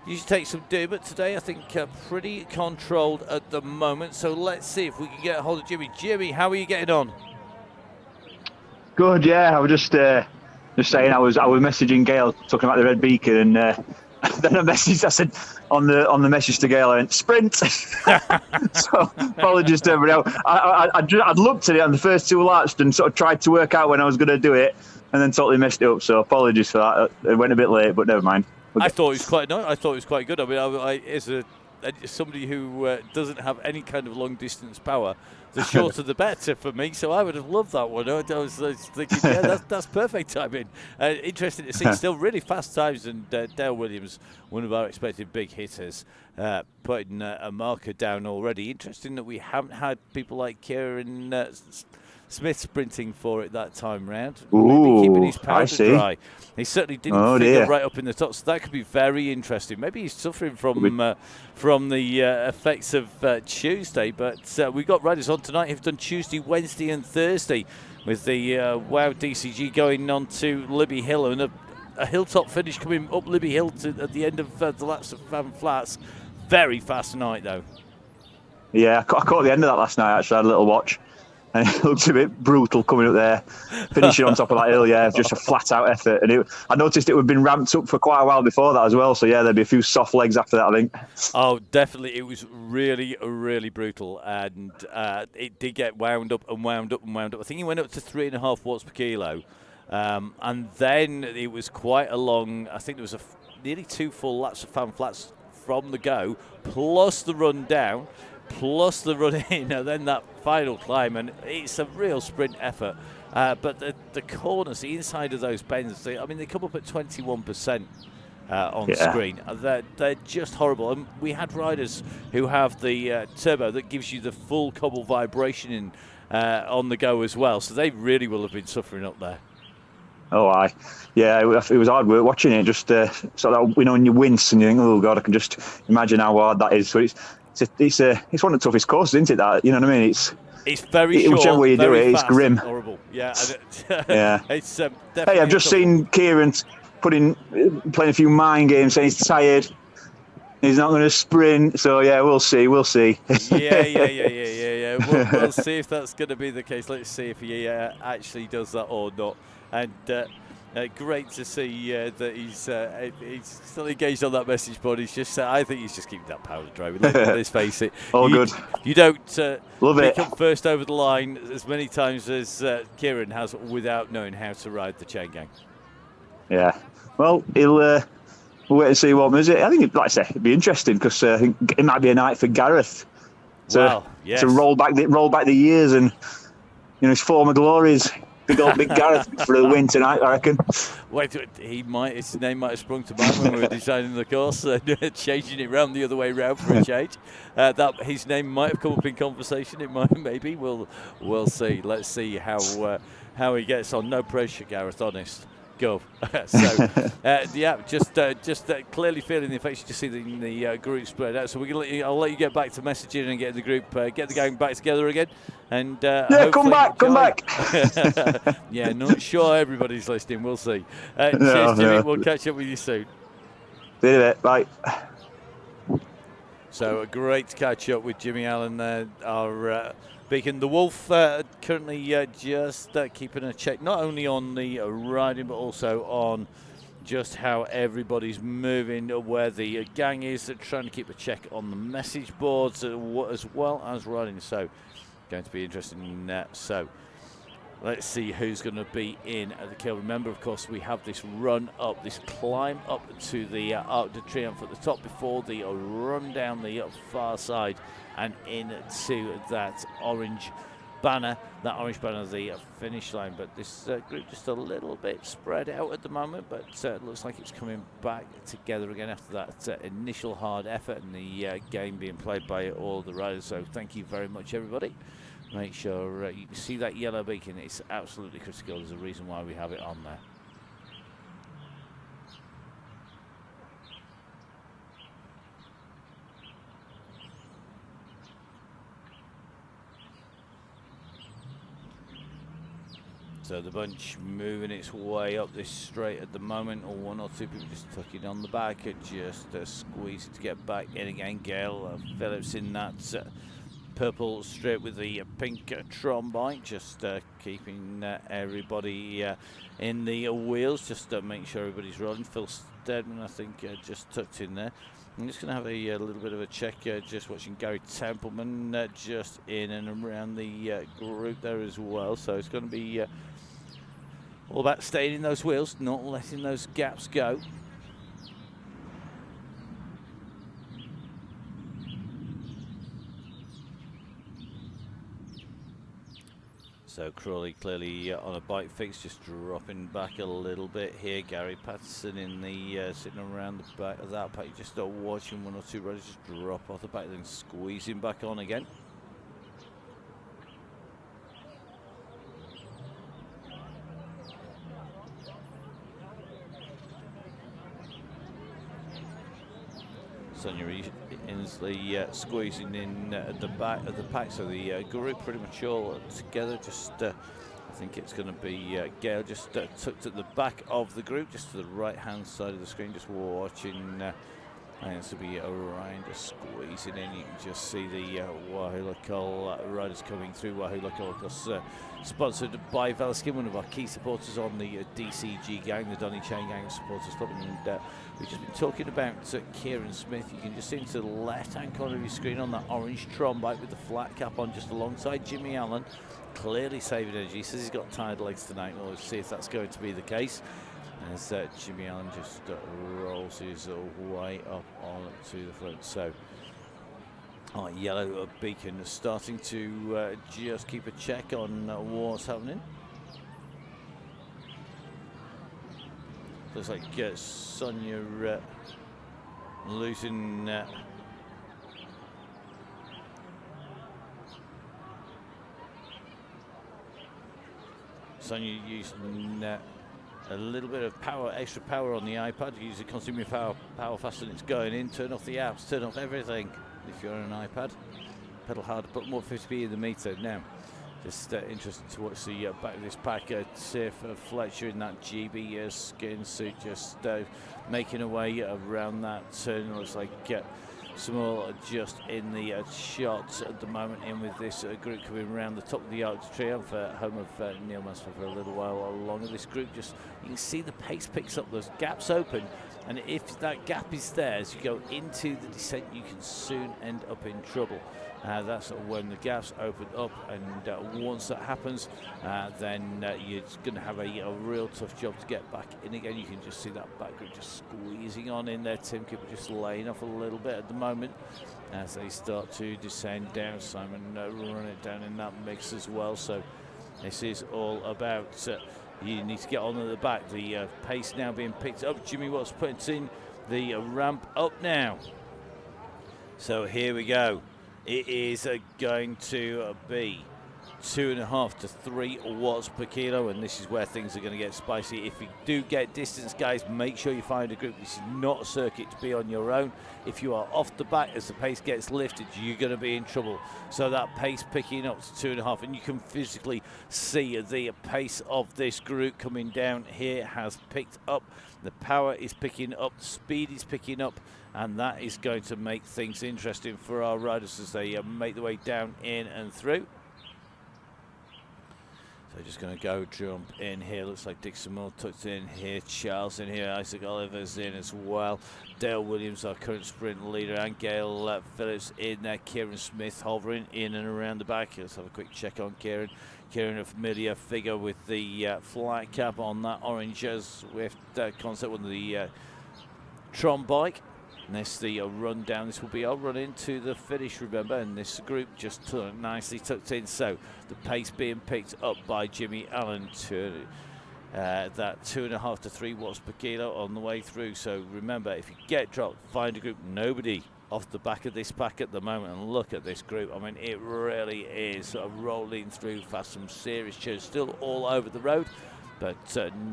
usually take some do, but today I think pretty controlled at the moment. So let's see if we can get a hold of Jimmy. Jimmy, how are you getting on? Good, yeah. I was just saying I was messaging Gail talking about the red beacon, and then I said on the message to Gail, I went, sprint. So apologies to everybody else. I'd looked at it on the first 2 laps and sort of tried to work out when I was going to do it, and then totally messed it up. So apologies for that. It went a bit late, but never mind. I thought it was quite nice. I thought it was quite good. I mean, as somebody who doesn't have any kind of long distance power, the shorter the better for me. So I would have loved that one. I was thinking, yeah, that's perfect timing. Interesting to see. Still really fast times, and Dale Williams, one of our expected big hitters, putting a marker down already. Interesting that we haven't had people like Kieran Smith sprinting for it that time round. Maybe keeping his powder dry. He certainly didn't figure right up in the top, so that could be very interesting. Maybe he's suffering from the effects of Tuesday, but we've got riders on tonight who've done Tuesday, Wednesday and Thursday, with the WOW DCG going on to Libby Hill, and a hilltop finish coming up Libby Hill at the end of the laps of Fan Flats. Very fast night, though. Yeah, I caught the end of that last night, actually. I had a little watch. And it looks a bit brutal coming up there, finishing on top of that hill. Yeah, just a flat-out effort. And I noticed it had been ramped up for quite a while before that as well. So yeah, there'd be a few soft legs after that, I think. Oh, definitely. It was really, really brutal, and it did get wound up and wound up and wound up. I think it went up to 3.5 watts per kilo, and then it was quite a long. I think there was nearly 2 full laps of Fan Flats from the go, plus the run down, plus the run in, and then that final climb, and it's a real sprint effort. But the corners, the inside of those bends, they come up at 21% on screen. They're just horrible. And we had riders who have the turbo that gives you the full cobble vibration on the go as well. So they really will have been suffering up there. Oh, it was hard work watching it. Just sort of, when you wince and you think, oh God, I can just imagine how hard that is. So it's one of the toughest courses, isn't it? That, you know what I mean? It's very short, whichever way you do it, it's grim. Horrible. Yeah. Yeah. It's definitely. Hey, I've just seen Kieran playing a few mind games, saying he's tired. He's not going to sprint. So yeah, we'll see. Yeah. We'll see if that's going to be the case. Let's see if he actually does that or not. And great to see that he's still engaged on that message board. He's just, I think he's just keeping that powder dry. Let's face it. Good. You don't pick up first over the line as many times as Kieran has without knowing how to ride the Chaingang. Yeah. Well, we'll wait and see what moves it. I think, like I say, it'd be interesting because I think it might be a night for Gareth to roll back the years and his former glories. Big old Big Gareth for the win tonight, I reckon. Wait, his name might have sprung to mind when we were designing the course, changing it round the other way round for a change. That his name might have come up in conversation. It might, maybe. We'll see. Let's see how he gets on. No pressure, Gareth. Honest. Go. So, just clearly feeling the effects. You just see the group spread out. So I'll let you get back to messaging and get the group, get the gang back together again. And come back. Yeah, not sure everybody's listening. We'll see. Cheers, Jimmy. We'll catch up with you soon. See you in a bit. Bye. So great to catch up with Jimmy Allen there, our beacon. The Wolf currently just keeping a check, not only on the riding, but also on just how everybody's moving, where the gang is, trying to keep a check on the message boards as well as riding. So going to be interesting. So let's see who's going to be in at the kill. Remember, of course, we have this run up, this climb up to the Arc de Triomphe at the top before the run down the far side and into that orange banner, the finish line. But this group just a little bit spread out at the moment, but it looks like it's coming back together again after that initial hard effort and the game being played by all the riders. So thank you very much, everybody. Make sure you see that yellow beacon. It's absolutely critical. There's a reason why we have it on there. So the bunch moving its way up this straight at the moment, or one or two people just tucking on the back, just squeezing to get back in again. Gail Phillips in that purple strip with the pink trombone, just keeping everybody in the wheels, just to make sure everybody's rolling. Phil Steadman, I think, just tucked in there. I'm just going to have a little bit of a check, just watching Gary Templeman just in and around the group there as well. So it's going to be all about staying in those wheels, not letting those gaps go. So Crawley clearly on a bike fix, just dropping back a little bit here. Gary Patterson in the sitting around the back of that pack, just watching one or two riders just drop off the back, then squeezing back on again. Sonia Inslee squeezing in at the back of the pack, so the group pretty much all together. Just I think it's going to be Gail just tucked at the back of the group, just to the right hand side of the screen, just watching. And this will be Orion just squeezing in. You can just see the Wahoo Local riders coming through. Wahoo Local, of course, sponsored by Velaskin, one of our key supporters on the DCG gang, the Donny Chaingang supporters club. And we've just been talking about Kieran Smith. You can just see into the left-hand corner of your screen on that orange Tron bike with the flat cap on, just alongside Jimmy Allen. Clearly saving energy. He says he's got tired legs tonight. We'll see if that's going to be the case. As Jimmy Allen just rolls his way up on to the front. So our yellow beacon is starting to just keep a check on what's happening. Looks like Sonia losing Sonia using a little bit of power, extra power on the iPad. Use it, consuming power faster than it's going in. Turn off the apps, turn off everything if you're on an iPad. Pedal hard, put more 50p in the meter. Now, just interesting to watch the back of this pack. Tiff Fletcher in that GB skin suit, just making her way around that turn. Looks like Small just in the shots at the moment, in with this group coming around the top of the Arc de Triomphe, home of Neil Mansfield for a little while longer. This group, just you can see the pace picks up, those gaps open, and if that gap is there as you go into the descent, you can soon end up in trouble. That's when the gaps open up, and once that happens, then you're going to have a real tough job to get back in again. You can just see that back group just squeezing on in there. Tim Cooper just laying off a little bit at the moment as they start to descend down. Simon running it down in that mix as well. So this is all about you need to get on at the back. The pace now being picked up. Jimmy Watts putting the ramp up now. So here we go. It is going to be 2.5 to 3 watts per kilo, and this is where things are going to get spicy. If you do get distance, guys, make sure you find a group. This is not a circuit to be on your own. If you are off the back as the pace gets lifted, you're going to be in trouble. So that pace picking up to 2.5, and you can physically see the pace of this group coming down here has picked up. The power is picking up, the speed is picking up, and that is going to make things interesting for our riders as they make their way down in and through. So just going to go jump in here. Looks like Dixon Moore tucked in here. Charles in here. Isaac Oliver's in as well. Dale Williams, our current sprint leader, and Gail Phillips in there. Kieran Smith hovering in and around the back. Let's have a quick check on Kieran. Kieran, a familiar figure with the flat cap on that orange Swift concept on the Tron bike. And this the run down. This will be our run into the finish, remember, and this group just nicely tucked in. So the pace being picked up by Jimmy Allen to that 2.5 to 3 watts per kilo on the way through. So remember, if you get dropped, find a group. Nobody off the back of this pack at the moment, and look at this group. I mean, it really is sort of rolling through fast. Some serious chairs still all over the road, but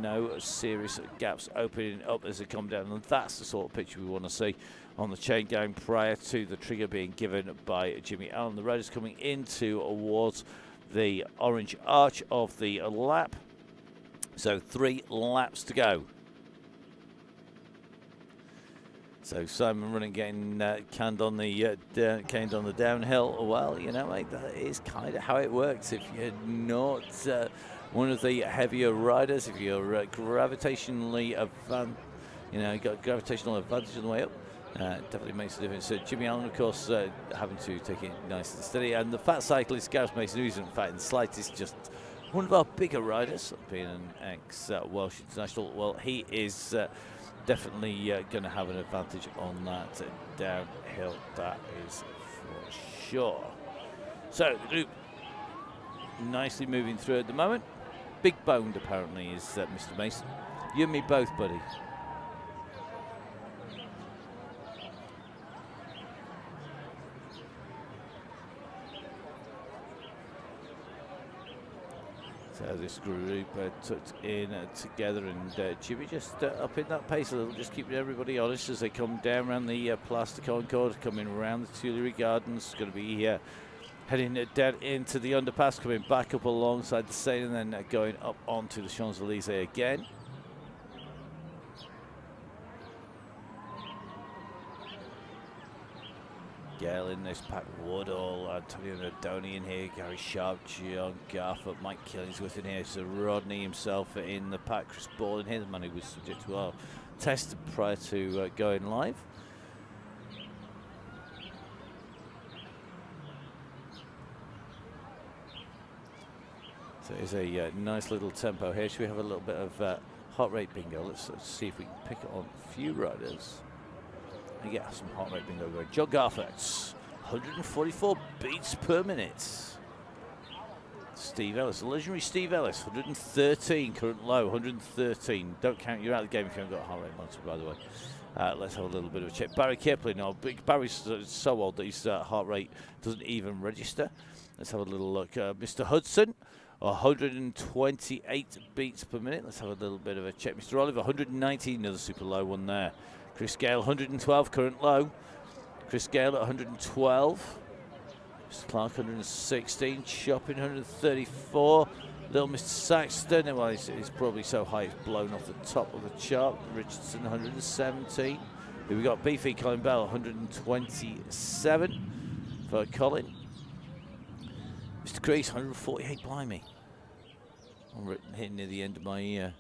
no serious gaps opening up as they come down, and that's the sort of picture we want to see on the chain gang prior to the trigger being given by Jimmy Allen. The riders coming into towards the orange arch of the lap, so 3 laps to go. So Simon running, getting canned on the downhill. Well, you know, mate, that is kind of how it works. If you're not one of the heavier riders, if you're gravitationally got gravitational advantage on the way up, definitely makes a difference. So Jimmy Allen, of course, having to take it nice and steady, and the fat cyclist Gareth Mason, who isn't fat in the slightest, just one of our bigger riders, being an ex-Welsh international. Well, he is definitely going to have an advantage on that downhill, that is for sure. So the group nicely moving through at the moment. Big boned apparently is Mr. Mason. You and me both, buddy. So this group tucked in together, and Jimmy just up in that pace a little, just keeping everybody honest as they come down around the Plaster Concord, coming around the Tuileries Gardens. Going to be heading down into the underpass, coming back up alongside the Seine, and then going up onto the Champs-Elysees again. Gail in this pack, Woodall, Antonio Nardoni in here, Gary Sharp, John Garford, Mike Killingsworth in here, so Rodney himself in the pack, Chris Ball in here, the man who was subject to our test prior to going live. So it's a nice little tempo here. Should we have a little bit of heart rate bingo? Let's see if we can pick it on a few riders. And get some heart rate bingo going. John Garford, 144 beats per minute. Steve Ellis, the legendary Steve Ellis, 113, current low, 113. Don't count, you're out of the game if you haven't got a heart rate monitor, by the way. Let's have a little bit of a check. Barry Kipling, Barry's so old that his heart rate doesn't even register. Let's have a little look. Mr. Hudson, 128 beats per minute. Let's have a little bit of a check. Mr. Oliver, 119, another super low one there. Chris Gale, 112, current low. Chris Gale at 112. Mr. Clark, 116. Shopping, 134. Little Mr. Saxton, well, he's probably so high it's blown off the top of the chart. Richardson, 117. Here we got Beefy Colin Bell, 127 for Colin. Mr. Crease, 148, blimey. I'm hitting near the end of my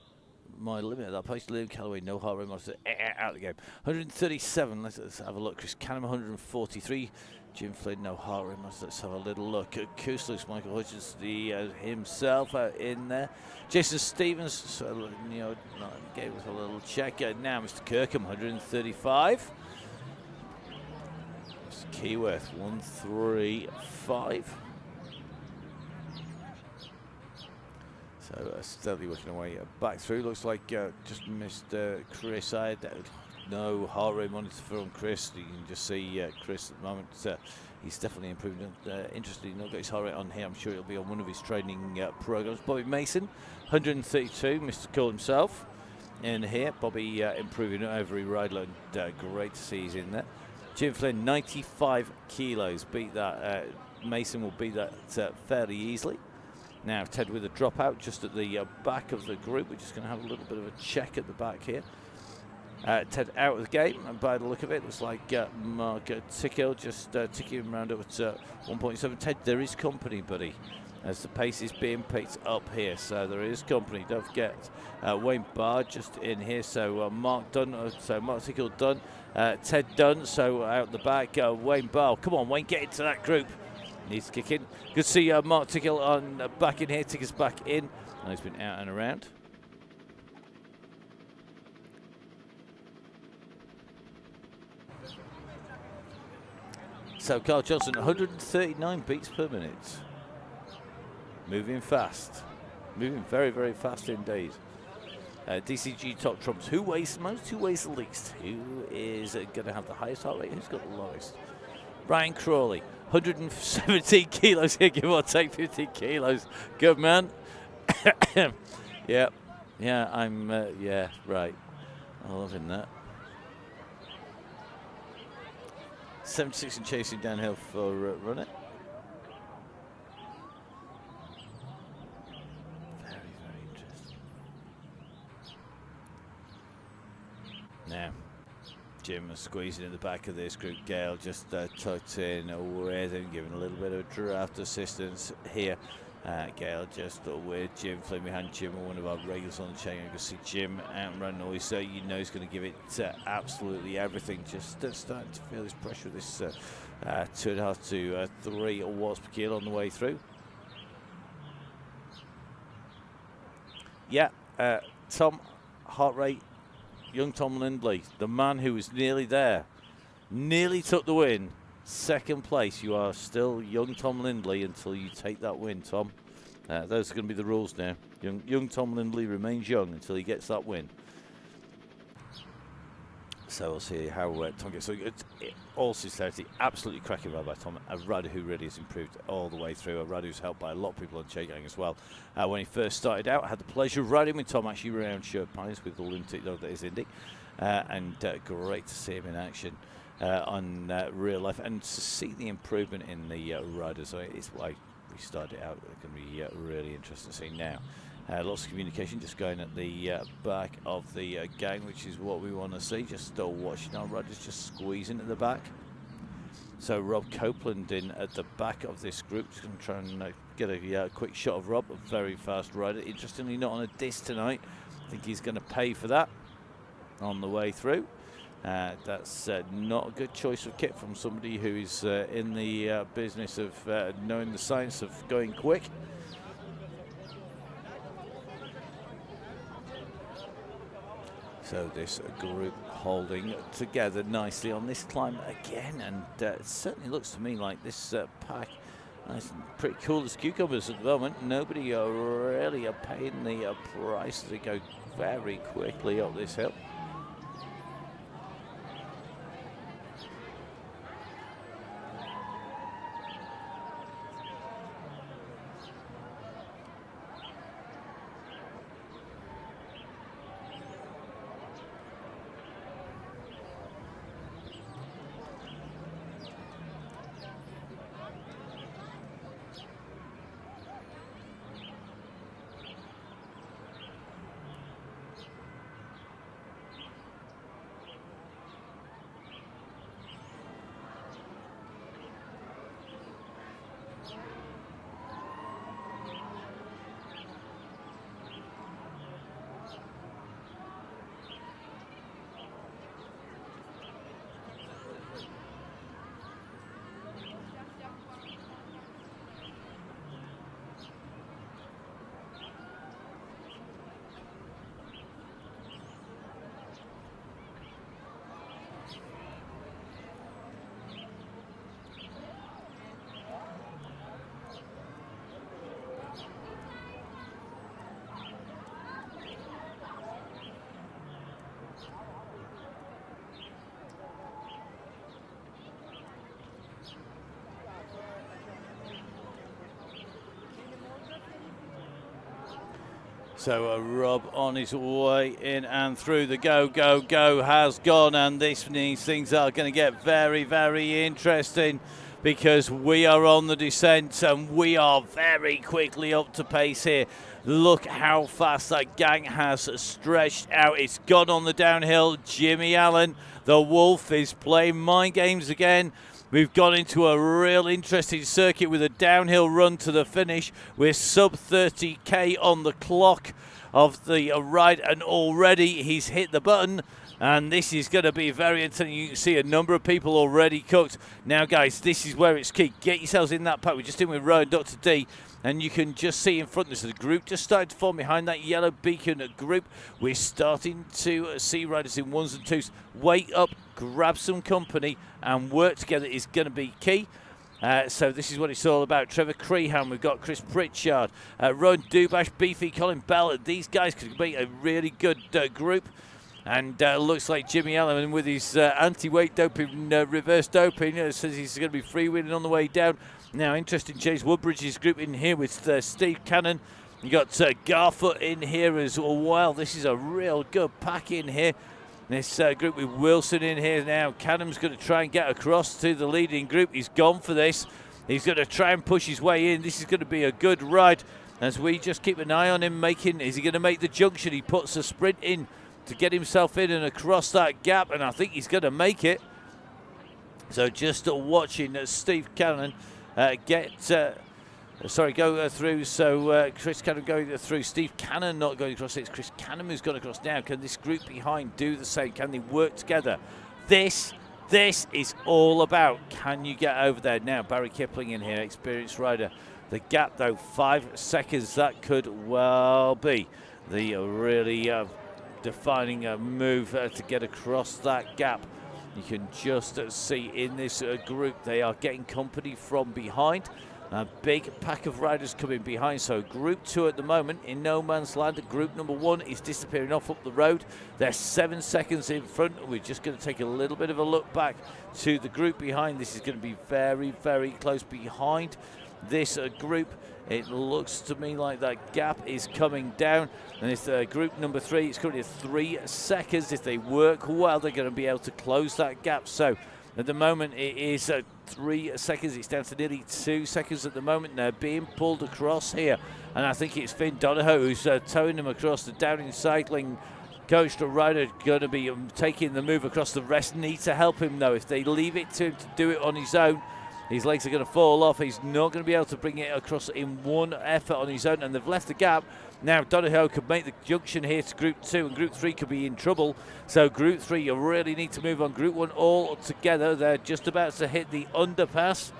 my limit at that place. Liam Callaway, no heart rate monitor, out of the game. 137, let's have a look. Chris Canham, 143. Jim Flynn, no heart rate monitor. Let's have a little look at Kuslus, Michael Hutchins himself out in there. Jason Stevens, gave us a little check. Now Mr. Kirkham, 135. Mr. Keyworth, 135. So steadily working away back through. Looks like just missed Chris. I had no heart rate monitor from Chris. You can just see Chris at the moment. He's definitely improving. Interestingly, not got his heart rate on here. I'm sure it'll be on one of his training programs. Bobby Mason, 132, Mr. Cool himself in here. Bobby improving every ride load. Great to see he's in there. Jim Flynn, 95 kilos. Beat that. Mason will beat that fairly easily. Now Ted with a dropout just at the back of the group. We're just going to have a little bit of a check at the back here. Ted out of the game, and by the look of it, looks like Mark Tickle just ticking around up at 1.7. Ted, there is company, buddy, as the pace is being picked up here. So there is company. Don't forget Wayne Barr just in here. So Mark done. So Mark Tickle done. Ted done. So out the back, Wayne Barr. Come on, Wayne, get into that group. Needs to kick in. Good to see Mark Tickle on back in here. Tickle's back in. And he's been out and around. So Carl Johnson, 139 beats per minute. Moving fast. Moving very, very fast indeed. DCG top trumps. Who weighs the most? Who weighs the least? Who is going to have the highest heart rate? Who's got the lowest? Ryan Crawley, 117 kilos here, give or take 15 kilos. Good man. Yeah, I'm, yeah, right. I'm loving that. 76 and chasing downhill for Run It. Very, very interesting. Now, Jim is squeezing in the back of this group. Gail just tucked in with him, giving a little bit of draft assistance here. Gail just with Jim, Flynn behind Jim, one of our regulars on the chain. You can see Jim out and running always, so you know he's going to give it absolutely everything. Just starting to feel this pressure with this 2.5 to 3 watts per kilo on the way through. Yeah, Tom, heart rate, young Tom Lindley, the man who was nearly there, nearly took the win. Second place, you are still young Tom Lindley until you take that win, Tom. Those are going to be the rules now. Young Tom Lindley remains young until he gets that win. So we'll see how Tom gets. So all sincerity, absolutely cracking ride by Tom. A rider who really has improved all the way through. A rider who's helped by a lot of people on Chaingang as well. When he first started out, I had the pleasure of riding with Tom actually around Sherwood Pines with the Lutece that is Indy. And great to see him in action. On real life, and to see the improvement in the riders, it's why we started out. It's going to be really interesting to see now. Lots of communication just going at the back of the gang, which is what we want to see. Just still watching our riders just squeezing at the back. So Rob Copeland in at the back of this group. Just going to try and get a quick shot of Rob, a very fast rider. Interestingly, not on a disc tonight. I think he's going to pay for that on the way through. That's not a good choice of kit from somebody who is in the business of knowing the science of going quick. So this group holding together nicely on this climb again, and it certainly looks to me like this pack is pretty cool as cucumbers at the moment. Nobody really are paying the price as they go very quickly up this hill. So Rob on his way in and through. The go has gone, and this means things are going to get very, very interesting, because we are on the descent and we are very quickly up to pace here. Look how fast that gang has stretched out. It's gone on the downhill. Jimmy Allen, the Wolf, is playing mind games again. We've gone into a real interesting circuit with a downhill run to the finish. We're sub 30k on the clock of the ride, and already he's hit the button. And this is going to be very intense. You can see a number of people already cooked. Now, guys, this is where it's key. Get yourselves in that pack. We're just in with Rowan, Dr. D, and you can just see in front of us the group just started to form behind that yellow beacon group. We're starting to see riders in ones and twos. Wake up, grab some company, and work together is going to be key. So this is what it's all about. Trevor Crehan, we've got Chris Pritchard, Rowan Dubash, Beefy, Colin Bell. These guys could make a really good group. And looks like Jimmy Allen with his anti-weight doping, reverse doping, says he's going to be freewheeling on the way down. Now, interesting, James Woodbridge's group in here with Steve Cannon. You got Garfoot in here as well. This is a real good pack in here. This group with Wilson in here now. Cannon's going to try and get across to the leading group. He's gone for this. He's going to try and push his way in. This is going to be a good ride as we just keep an eye on him making. Is he going to make the junction? He puts a sprint in to get himself in and across that gap, and I think he's going to make it. So just watching Steve Cannon go through. So Chris Cannon going through. Steve Cannon not going across. It's Chris Cannon who's gone across now. Can this group behind do the same? Can they work together? This is all about, can you get over there? Now, Barry Kipling in here, experienced rider. The gap, though, 5 seconds. That could well be the really defining move to get across that gap. You can just see in this group they are getting company from behind. A big pack of riders coming behind. So group 2 at the moment in no man's land. Group number 1 is disappearing off up the road. They're 7 seconds in front. We're just going to take a little bit of a look back to the group behind. This is going to be very, very close behind this group. It looks to me like that gap is coming down, and it's group number 3. It's currently 3 seconds. If they work well, they're going to be able to close that gap. So at the moment, it is 3 seconds. It's down to nearly 2 seconds at the moment. They're being pulled across here, and I think it's Finn Donahoe who's towing them across. The Downing Cycling coastal rider going to be taking the move across. The rest need to help him, though. If they leave it to him to do it on his own, his legs are going to fall off. He's not going to be able to bring it across in one effort on his own, and they've left the gap. Now Donahoe could make the junction here to Group 2, and Group 3 could be in trouble. So Group 3, you really need to move on. Group 1 all together. They're just about to hit the underpass.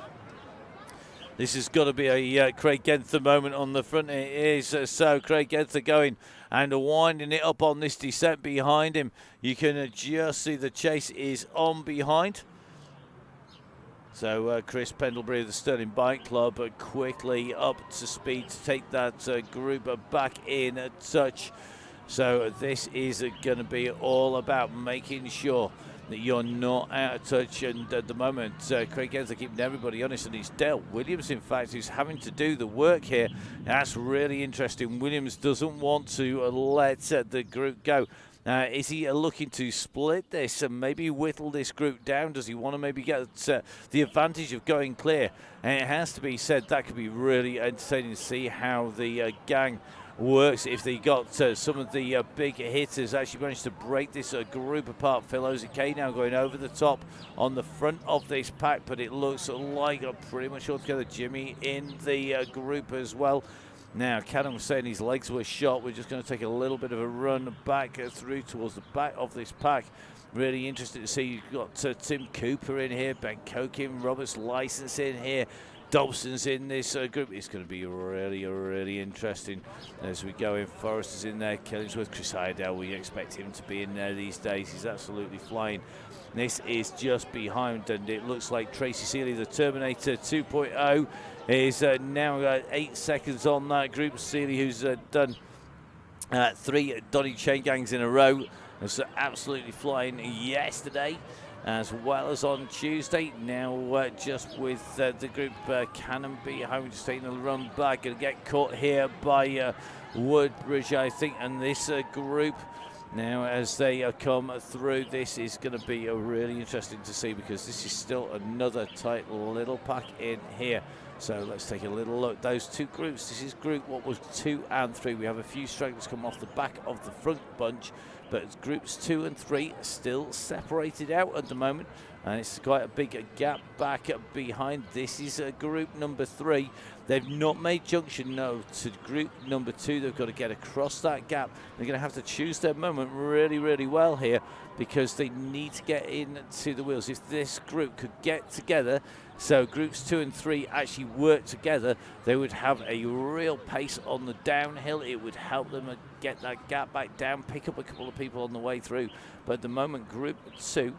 This has got to be a Craig Genther moment on the front. It is. So Craig Genther going and winding it up on this descent behind him. You can just see the chase is on behind. So Chris Pendlebury of the Sterling Bike Club quickly up to speed to take that group back in a touch. So this is going to be all about making sure that you're not out of touch. And at the moment, Craig Genther keeping everybody honest, and it's Dale Williams, in fact, who's having to do the work here. That's really interesting. Williams doesn't want to let the group go. Is he looking to split this and maybe whittle this group down? Does he want to maybe get the advantage of going clear? And it has to be said that could be really entertaining to see how the gang works. If they got some of the big hitters actually managed to break this group apart. Phil Ozike now going over the top on the front of this pack, but it looks like pretty much altogether Jimmy in the group as well. Now, Cannon was saying his legs were shot. We're just going to take a little bit of a run back through towards the back of this pack. Really interested to see you've got Tim Cooper in here, Ben Cokin, Roberts License in here, Dobson's in this group. It's going to be really, really interesting as we go in. Forrester's in there, Killingsworth, Chris Iredale. We expect him to be in there these days. He's absolutely flying. This is just behind, and it looks like Tracy Seeley, the Terminator 2.0, is now 8 seconds on that group. Seeley, who's done 3 Donny Chaingangs in a row, was absolutely flying yesterday as well as on Tuesday. Now just with the group Cannon behind, just taking a run back and get caught here by Woodbridge, I think, and this group. Now, as they come through, this is going to be really interesting to see, because this is still another tight little pack in here. So let's take a little look. Those two groups, this is group what was 2 and 3. We have a few stragglers come off the back of the front bunch, but groups 2 and 3 are still separated out at the moment, and it's quite a big gap back behind. This is group number 3. They've not made junction to group number 2. They've got to get across that gap. They're going to have to choose their moment really, really well here, because they need to get into the wheels. If this group could get together, so groups 2 and 3 actually work together, they would have a real pace on the downhill. It would help them get that gap back down, pick up a couple of people on the way through. But at the moment, group 2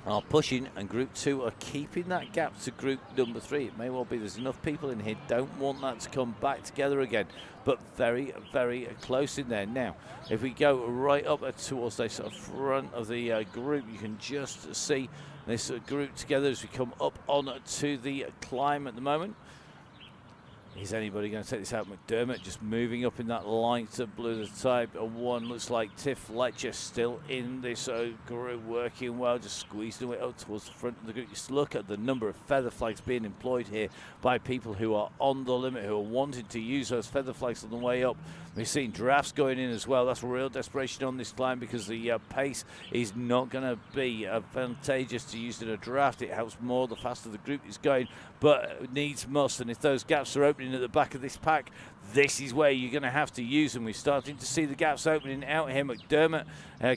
are pushing, and group 2 are keeping that gap to group number 3. It may well be there's enough people in here, don't want that to come back together again, but very, very close in there. Now, if we go right up towards the sort of front of the group, you can just see this group together as we come up on to the climb at the moment. Is anybody going to take this out? McDermott just moving up in that light blue, the type 1. Looks like Tiff Fletcher still in this group, working well, just squeezing it up towards the front of the group. Just look at the number of feather flags being employed here by people who are on the limit, who are wanting to use those feather flags on the way up. We've seen drafts going in as well. That's real desperation on this climb, because the pace is not going to be advantageous to use in a draft. It helps more the faster the group is going, but it needs must. And if those gaps are opening at the back of this pack, this is where you're going to have to use them. We're starting to see the gaps opening out here. McDermott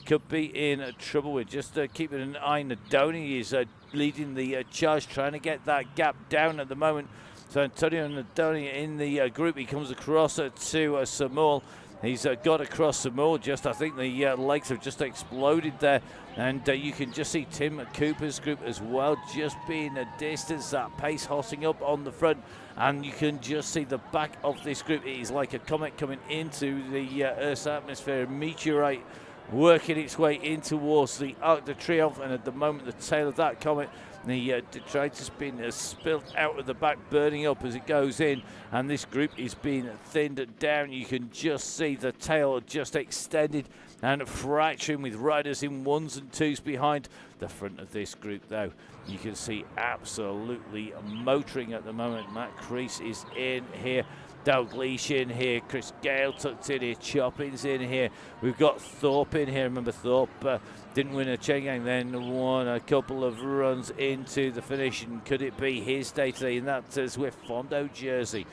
could be in trouble. We're just keeping an eye on Donny. Is leading the charge, trying to get that gap down at the moment. So Antonio Nadoni in the group. He comes across to Samul. He's got across Samul. Just, I think the legs have just exploded there. And you can just see Tim Cooper's group as well, just being a distance, that pace hotting up on the front. And you can just see the back of this group. It is like a comet coming into the Earth's atmosphere, a meteorite working its way in towards the Arc de Triomphe. And at the moment, the tail of that comet, the detritus being spilled out of the back, burning up as it goes in, and this group is being thinned down. You can just see the tail just extended and fracturing, with riders in 1s and 2s behind the front of this group, though. You can see absolutely motoring at the moment. Matt Crease is in here. Dalgleish in here, Chris Gale tucked in here, Chopping's in here. We've got Thorpe in here. Remember, Thorpe didn't win a Chaingang, then won a couple of runs into the finish. And could it be his day today in that Zwift Fondo jersey?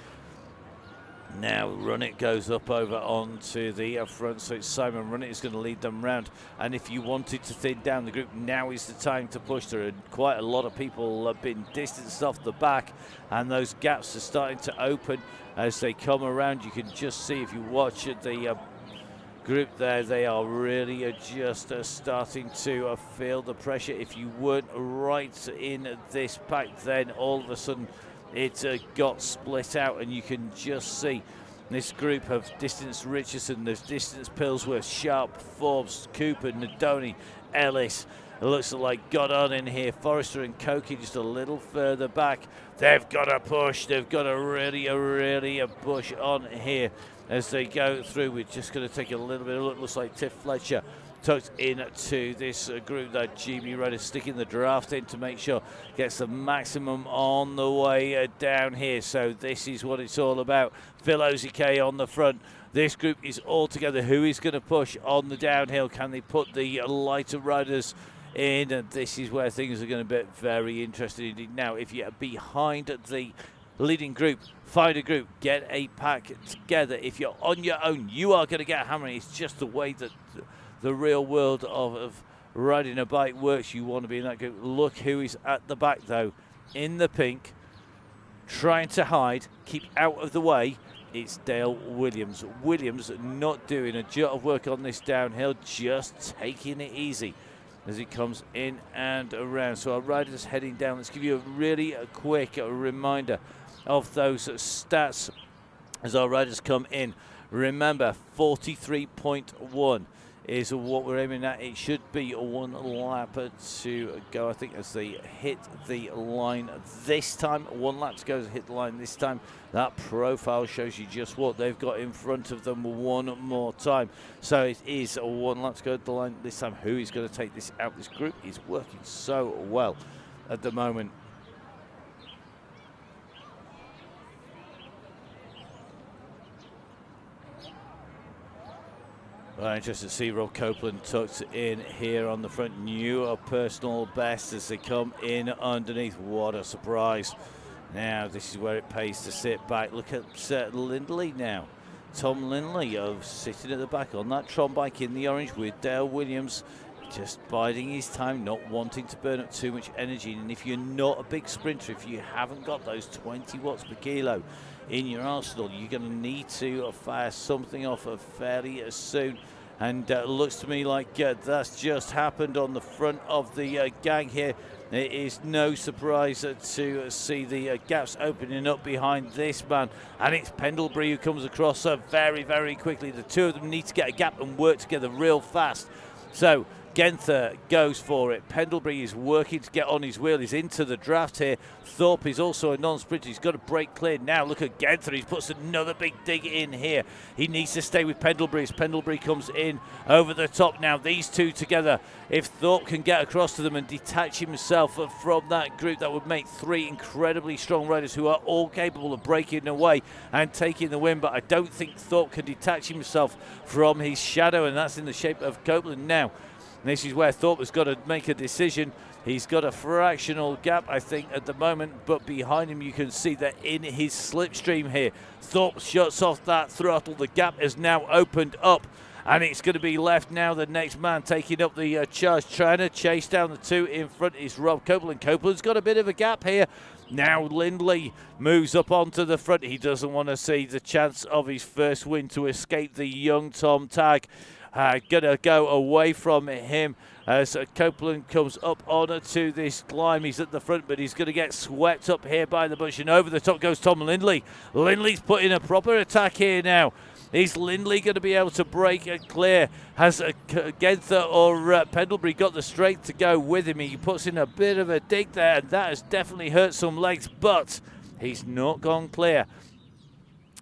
Now Runnett goes up over onto the front, so it's Simon Runnett is going to lead them round. And if you wanted to thin down the group, now is the time to push. There are quite a lot of people have been distanced off the back, and those gaps are starting to open as they come around. You can just see, if you watch the group there, they are really just starting to feel the pressure. If you weren't right in this pack, then all of a sudden it got split out, and you can just see this group of distance Richardson, there's distance Pillsworth, Sharp, Forbes, Cooper, Nadoni, Ellis. It looks like Goddard in here, Forrester and Koki just a little further back. They've got to push, they've got to really push on here as they go through. We're just going to take a little bit of a look. Looks like Tiff Fletcher tucked into this group, that GB Rider sticking the draft in to make sure gets the maximum on the way down here. So this is what it's all about. Phil Ozike on the front. This group is all together. Who is going to push on the downhill? Can they put the lighter riders in? And this is where things are going to be very interesting indeed. Now, if you're behind the leading group, find a group, get a pack together. If you're on your own, you are going to get hammering. It's just the way that the real world of riding a bike works. You want to be in that group. Look who is at the back, though, in the pink, trying to hide, keep out of the way. It's Dale Williams. Williams not doing a jot of work on this downhill, just taking it easy as he comes in and around. So our riders heading down. Let's give you a quick reminder of those stats as our riders come in. Remember, 43.1 is what we're aiming at. It should be a 1 lap to go, I think, as they hit the line this time. 1 lap to go to hit the line this time. That profile shows you just what they've got in front of them one more time. So it is a 1 lap to go to the line this time. Who is going to take this out? This group is working so well at the moment. Well, interesting to see Rob Copeland tucked in here on the front. New a personal best as they come in underneath. What a surprise. Now, this is where it pays to sit back. Look at Lindley now. Tom Lindley sitting at the back on that Tron bike in the orange with Dale Williams. Just biding his time, not wanting to burn up too much energy. And if you're not a big sprinter, if you haven't got those 20 watts per kilo in your arsenal, you're going to need to fire something off fairly soon. And looks to me like that's just happened on the front of the gang here. It is no surprise to see the gaps opening up behind this man. And it's Pendlebury who comes across very, very quickly. The two of them need to get a gap and work together real fast. So Genther goes for it. Pendlebury is working to get on his wheel. He's into the draft here. Thorpe is also a non-sprinter. He's got to break clear now. Look at Genther. He puts another big dig in here. He needs to stay with Pendlebury as Pendlebury comes in over the top now. These two together, if Thorpe can get across to them and detach himself from that group, that would make three incredibly strong riders who are all capable of breaking away and taking the win. But I don't think Thorpe can detach himself from his shadow, and that's in the shape of Copeland now. This is where Thorpe has got to make a decision. He's got a fractional gap, I think, at the moment, but behind him you can see that in his slipstream here, Thorpe shuts off that throttle. The gap has now opened up, and it's going to be left now. The next man taking up the charge, trying to chase down the two in front is Rob Copeland. Copeland's got a bit of a gap here. Now Lindley moves up onto the front. He doesn't want to see the chance of his first win to escape the young Tom Tag. Gonna go away from him as Copeland comes up onto this climb. He's at the front, but he's going to get swept up here by the bush, and over the top goes Tom Lindley. Lindley's putting a proper attack here now. Is Lindley going to be able to break it clear? Has Genther or Pendlebury got the strength to go with him? He puts in a bit of a dig there, and that has definitely hurt some legs, but he's not gone clear.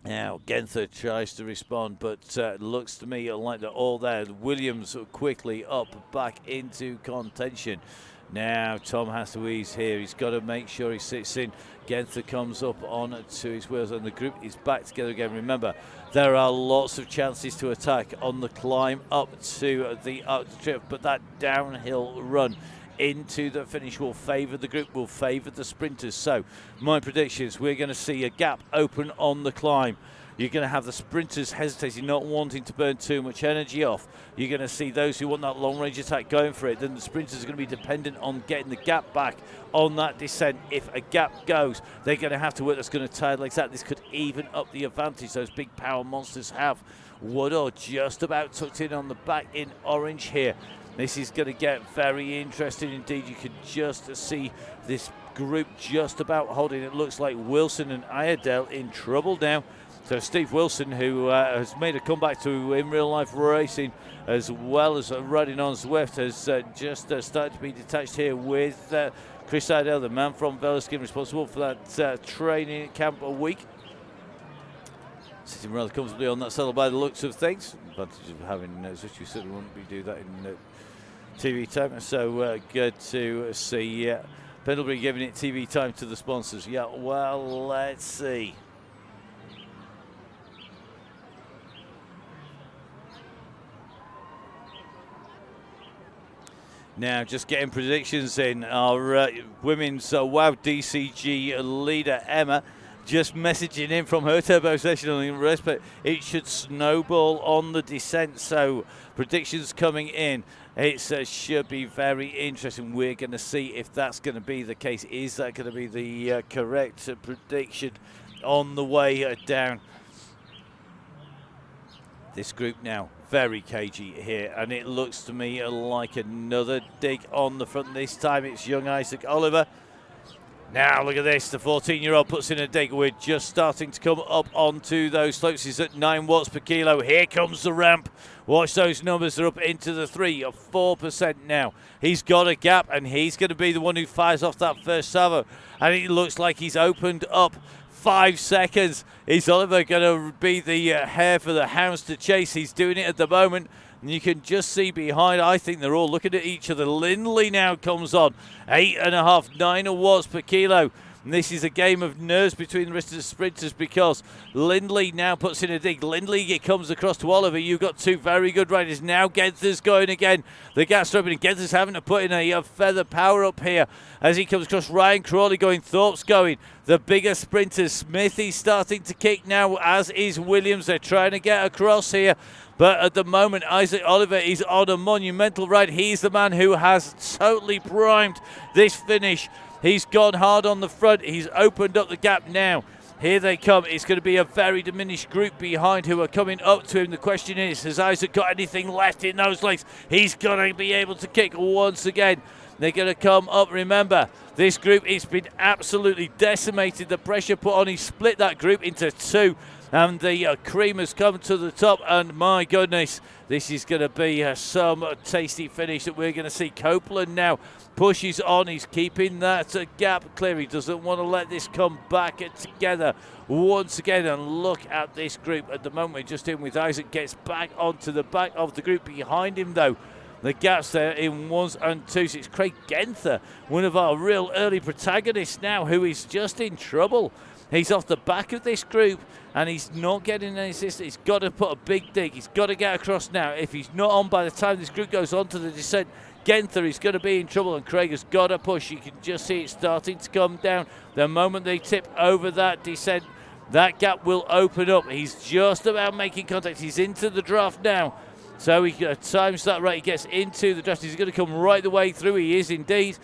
Now, Genther tries to respond, but looks to me like they're all there. Williams quickly up back into contention. Now, Tom has to ease here. He's got to make sure he sits in. Genther comes up on to his wheels, and the group is back together again. Remember, there are lots of chances to attack on the climb up to the trip, but that downhill run into the finish will favour the group, will favour the sprinters. So my predictions, we're going to see a gap open on the climb. You're going to have the sprinters hesitating, not wanting to burn too much energy off. You're going to see those who want that long range attack going for it. Then the sprinters are going to be dependent on getting the gap back on that descent. If a gap goes, they're going to have to work. That's going to tire legs out. This could even up the advantage those big power monsters have. Woodall just about tucked in on the back in orange here. This is going to get very interesting indeed. You can just see this group just about holding. It looks like Wilson and Iredale in trouble now. So Steve Wilson, who has made a comeback to in real life racing as well as riding on Zwift, has just started to be detached here with Chris Iredale, the man from Velaskin, responsible for that training camp a week. Sitting rather comfortably on that saddle by the looks of things. Advantage of having Zwift, you certainly wouldn't be do that in TV time. So good to see Pendlebury giving it TV time to the sponsors. Yeah, well, let's see. Now, just getting predictions in. Our women's WOW DCG leader, Emma, just messaging in from her turbo session on the rest, but it should snowball on the descent. So, predictions coming in. It should be very interesting. We're going to see if that's going to be the case. Is that going to be the correct prediction on the way down? This group now very cagey here, and it looks to me like another dig on the front. This time it's young Isaac Oliver. Now look at this, the 14-year-old puts in a dig. We're just starting to come up onto those slopes. He's at 9 watts per kilo. Here comes the ramp. Watch those numbers, they're up into the 3 or 4% now. He's got a gap and he's going to be the one who fires off that first salvo. And it looks like he's opened up 5 seconds. Is Oliver going to be the hare for the hounds to chase? He's doing it at the moment. And you can just see behind, I think they're all looking at each other. Lindley now comes on, 8.5, 9 watts per kilo. And this is a game of nerves between the rest of the sprinters because Lindley now puts in a dig. Lindley comes across to Oliver. You've got 2 very good riders. Now Genther's going again. The gap's opening. Genther's having to put in a feather power up here as he comes across. Ryan Crawley going, Thorpe's going. The bigger sprinters. Smithy's starting to kick now, as is Williams. They're trying to get across here. But at the moment, Isaac Oliver is on a monumental ride. He's the man who has totally primed this finish. He's gone hard on the front. He's opened up the gap now. Here they come. It's going to be a very diminished group behind who are coming up to him. The question is, has Isaac got anything left in those legs? He's going to be able to kick once again. They're going to come up. Remember, this group, it's been absolutely decimated. The pressure put on, he split that group into 2. And the cream has come to the top, and my goodness, this is going to be some tasty finish that we're going to see. Copeland now pushes on. He's keeping that gap clear. He doesn't want to let this come back together once again. And look at this group at the moment. We're just in with Isaac. Gets back onto the back of the group. Behind him, though, the gaps there in 1s and 2s. It's Craig Genther, one of our real early protagonists now, who is just in trouble. He's off the back of this group and he's not getting any assistance. He's got to put a big dig. He's got to get across now. If he's not on by the time this group goes on to the descent, Genther is going to be in trouble, and Craig has got to push. You can just see it starting to come down. The moment they tip over that descent, that gap will open up. He's just about making contact. He's into the draft now. So he times that right. He gets into the draft. He's going to come right the way through. He is indeed.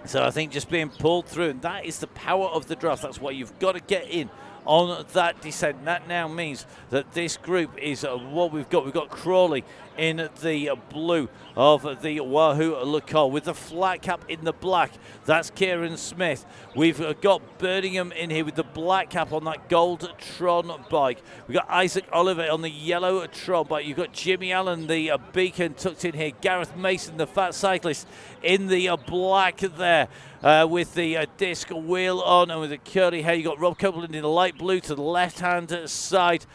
So I think just being pulled through, and that is the power of the draft. That's why you've got to get in on that descent. That now means that this group is what we've got. We've got Crawley in the blue of the Wahoo Lacole with the flat cap in the black. That's Kieran Smith. We've got Birmingham in here with the black cap on that gold Tron bike. We've got Isaac Oliver on the yellow Tron bike. You've got Jimmy Allen, the beacon, tucked in here. Gareth Mason, the fat cyclist, in the black there. With the disc wheel on and with the curly hair. You've got Rob Copeland in the light blue to the left-hand side.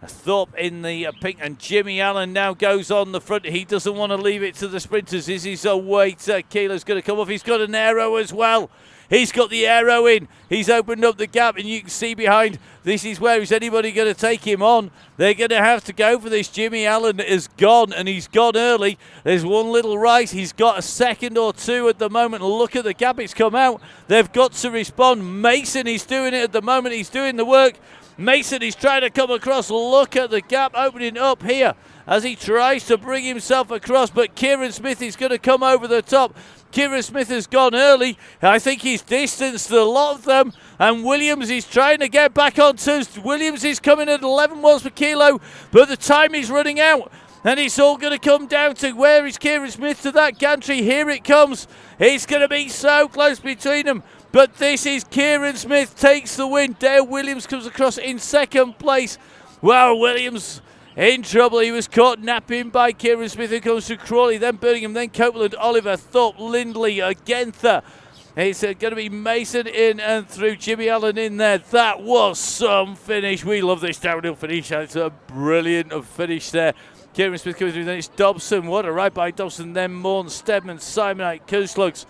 Thorpe in the pink, and Jimmy Allen now goes on the front. He doesn't want to leave it to the sprinters. Is his weight kilo's going to come off? He's got an aero as well. He's got the aero in. He's opened up the gap, and you can see behind. This is where is anybody going to take him on? They're going to have to go for this. Jimmy Allen is gone, and he's gone early. There's one little rise. He's got a second or 2 at the moment. Look at the gap. It's come out. They've got to respond. Mason is doing it at the moment. He's doing the work. Mason is trying to come across. Look at the gap opening up here as he tries to bring himself across, but Kieran Smith is going to come over the top. Kieran Smith has gone early. I think he's distanced a lot of them, and Williams is trying to get back onto. Williams is coming at 11 watts per kilo, but the time is running out. And it's all going to come down to where is Kieran Smith to that gantry. Here it comes. It's going to be so close between them. But this is Kieran Smith takes the win. Dale Williams comes across in second place. Well, Williams in trouble. He was caught napping by Kieran Smith, who comes to Crawley, then Birmingham, then Copeland, Oliver, Thorpe, Lindley, Genther. It's going to be Mason in and through, Jimmy Allen in there. That was some finish. We love this downhill finish. It's a brilliant finish there. Kieran Smith coming through, then it's Dobson. What a ride by Dobson. Then Morn, Stedman, Simonite, Kooslugs.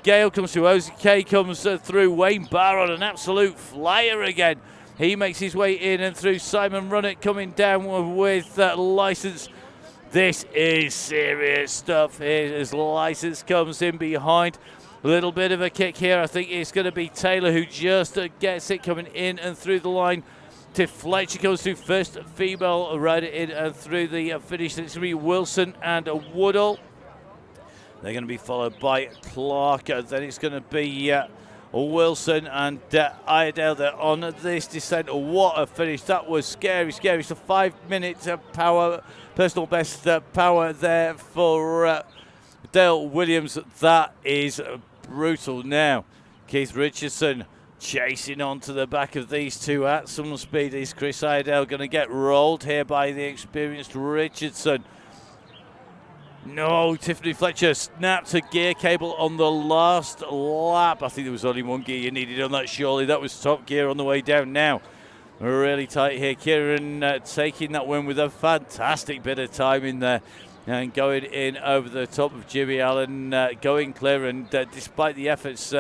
Gale comes through, OZK comes through, Wayne Barr on an absolute flyer again. He makes his way in and through. Simon Runnett coming down with license. This is serious stuff here as license comes in behind. A little bit of a kick here. I think it's going to be Taylor who just gets it coming in and through the line. To Fletcher comes through first female rider in and through the finish. It's going to be Wilson and Woodall. They're going to be followed by Clark. Then it's going to be Wilson and Iredale there on this descent. What a finish. That was scary, scary. So 5 minutes power, personal best power there for Dale Williams. That is brutal. Now, Keith Richardson chasing on to the back of these two at some speed. Is Chris Idell going to get rolled here by the experienced Richardson? No, Tiffany Fletcher snapped a gear cable on the last lap. I think there was only one gear you needed on that, surely. That was top gear on the way down now. Really tight here. Kieran taking that win with a fantastic bit of time in there and going in over the top of Jimmy Allen, going clear. And despite the efforts,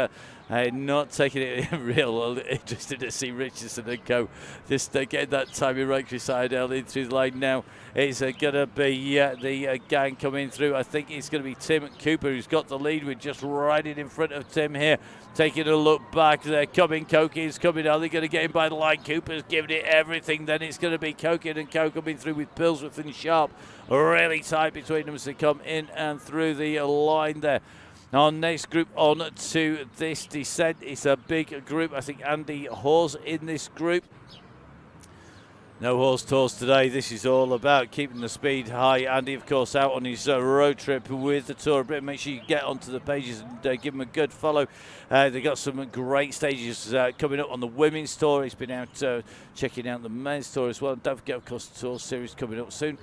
not taking it real interested to see Richardson and go. Just getting that timing right. Chris Idell in through the line now. It's going to be the gang coming through. I think it's going to be Tim Cooper who's got the lead. We're just riding in front of Tim here. Taking a look back there. Koki is coming. Are they going to get him by the line? Cooper's giving it everything. Then it's going to be Koki and Co coming through with Pillsworth and Sharp. Really tight between them as they come in and through the line there. Our next group on to this descent. It's a big group. I think Andy Hawes in this group. No horse tours today. This is all about keeping the speed high. Andy, of course, out on his road trip with the Tour of Britain. Make sure you get onto the pages and give him a good follow. They've got some great stages coming up on the women's tour. He's been out checking out the men's tour as well. And don't forget, of course, the Tour Series coming up soon.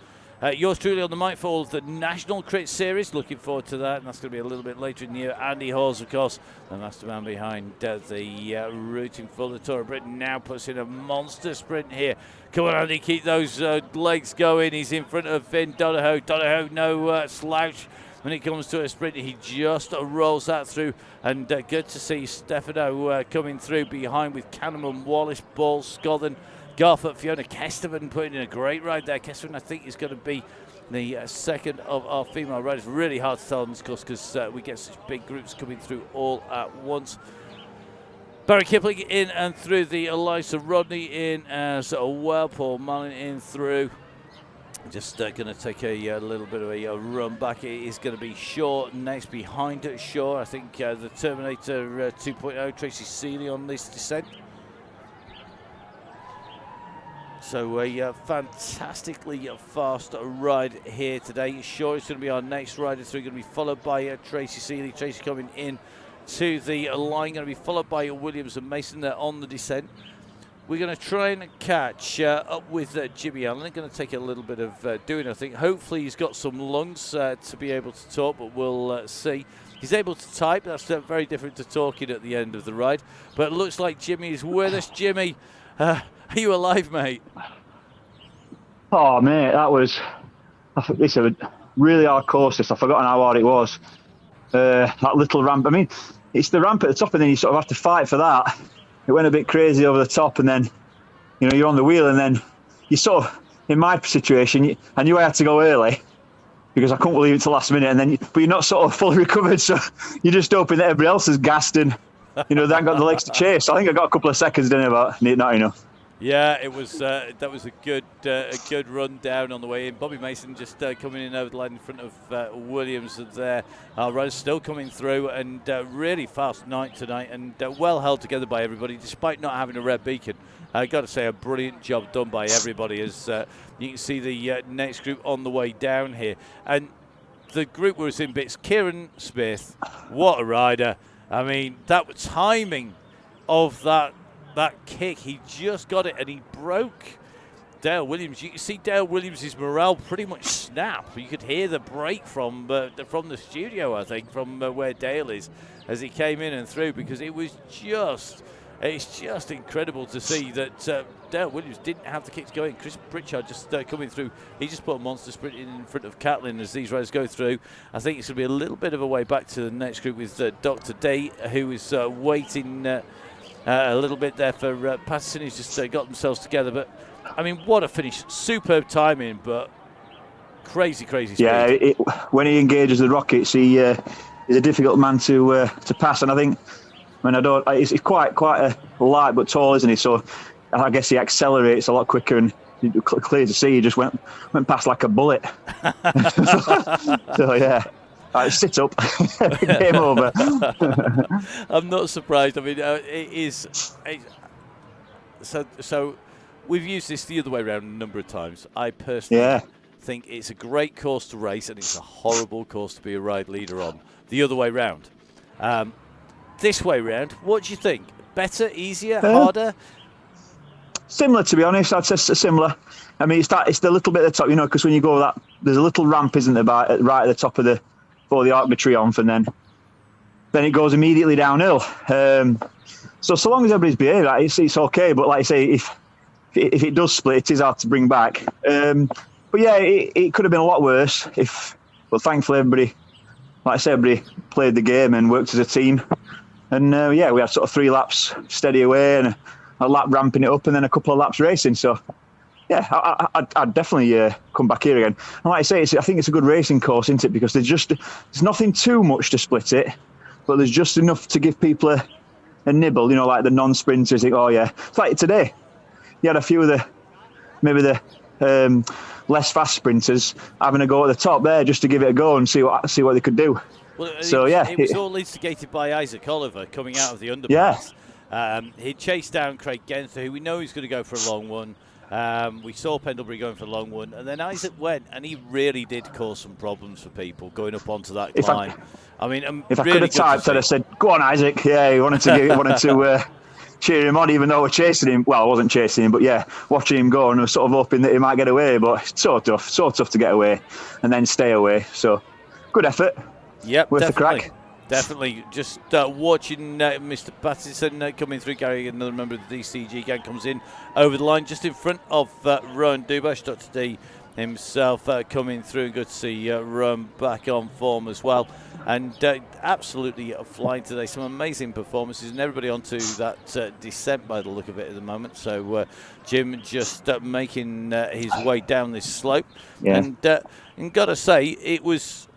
Yours truly on the mic for all of the National Crit Series. Looking forward to that, and that's going to be a little bit later in the year. Andy Hawes, of course, the masterman behind the routing for the Tour of Britain, now puts in a monster sprint here. Come on, Andy, keep those legs going. He's in front of Finn Donahoe. Donahoe, no slouch when it comes to a sprint. He just rolls that through, and good to see Stefano coming through behind with Cannon, Wallace, Ball, Scotland. Garfoot, Fiona Kestevan putting in a great ride there. Kestevan, I think, is going to be the second of our female riders. Really hard to tell on this course because we get such big groups coming through all at once. Barry Kipling in and through the Eliza Rodney in as well. Paul Mullin in through. Just going to take a little bit of a run back. It is going to be Shaw next behind Shaw. I think the Terminator 2.0, Tracy Seeley on this descent. So a fantastically fast ride here today. Sure, it's going to be our next rider through. Going to be followed by Tracy Seeley. Tracy coming in to the line. Going to be followed by Williams and Mason there on the descent. We're going to try and catch up with Jimmy Allen. They're going to take a little bit of doing, I think. Hopefully he's got some lungs to be able to talk, but we'll see. He's able to type. That's very different to talking at the end of the ride. But it looks like Jimmy is with us. Jimmy, are you alive, mate? Oh, mate, this is a really hard course. I've forgotten how hard it was. That little ramp. I mean, it's the ramp at the top, and then you sort of have to fight for that. It went a bit crazy over the top, and then, you're on the wheel, and then you sort of, in my situation, I knew I had to go early because I couldn't believe it till last minute, and then, but you're not sort of fully recovered, so you're just hoping that everybody else is gassed and, they haven't got the legs to chase. So I think I got a couple of seconds, didn't I, but not enough. Yeah, it was. That was a good run down on the way in. Bobby Mason just coming in over the line in front of Williams there. Our riders still coming through, and really fast night tonight, and well held together by everybody, despite not having a red beacon. I got to say, a brilliant job done by everybody. As you can see, the next group on the way down here, and the group was in bits. Kieran Smith, what a rider! I mean, that timing of that kick, he just got it and he broke Dale Williams. You can see Dale Williams' morale pretty much snap. You could hear the break from the studio, I think, from where Dale is, as he came in and through, because it's just incredible to see that Dale Williams didn't have the kicks going. Chris Pritchard just coming through. He just put a monster sprint in front of Catlin as these riders go through. I think it's going to be a little bit of a way back to the next group with Dr. Day, who is waiting a little bit there for Patterson. He's just got themselves together. But, I mean, what a finish. Superb timing, but crazy speed. Yeah, when he engages the rockets, he's a difficult man to pass. And I think, he's quite a light but tall, isn't he? So I guess he accelerates a lot quicker, and clear to see he just went past like a bullet. So yeah. Right, sit up. Game over. I'm not surprised. I mean, it is. So we've used this the other way around a number of times. I personally think it's a great course to race, and it's a horrible course to be a ride leader on. The other way round. this way round, what do you think? Better, easier, harder? Similar, to be honest. I'd say similar. I mean, it's the little bit at the top, because when you go that, there's a little ramp, isn't there, right at the top of for the Arc de Triomphe, and then it goes immediately downhill. So long as everybody's behaved, it's okay. But like I say, if it does split, it is hard to bring back. But yeah, it could have been a lot worse. But thankfully, everybody, like I say, everybody played the game and worked as a team. And we had sort of 3 laps steady away and a lap ramping it up, and then a couple of laps racing. So yeah, I'd definitely come back here again. And like I say, I think it's a good racing course, isn't it? Because there's nothing too much to split it, but there's just enough to give people a nibble. Like the non-sprinters think, oh yeah, it's like today. You had a few of the less fast sprinters having a go at the top there just to give it a go and see what they could do. Well, it was all instigated by Isaac Oliver coming out of the underpass. Yeah. He chased down Craig Genther, who we know he's going to go for a long one. We saw Pendlebury going for a long one, and then Isaac went, and he really did cause some problems for people going up onto that climb. If I could have typed, I'd have said, "Go on, Isaac." Yeah, he wanted to cheer him on, even though we're chasing him. Well, I wasn't chasing him, but yeah, watching him go and was sort of hoping that he might get away. But it's so tough to get away and then stay away. So good effort. Yep, worth definitely. the crack. Definitely. Just watching Mr. Patterson coming through. Gary, another member of the DCG gang, comes in over the line just in front of Rowan Dubash. Dr. D himself coming through. Good to see Rowan back on form as well. And absolutely flying today. Some amazing performances, and everybody onto that descent by the look of it at the moment. So Jim just making his way down this slope. Yeah. And got to say, it was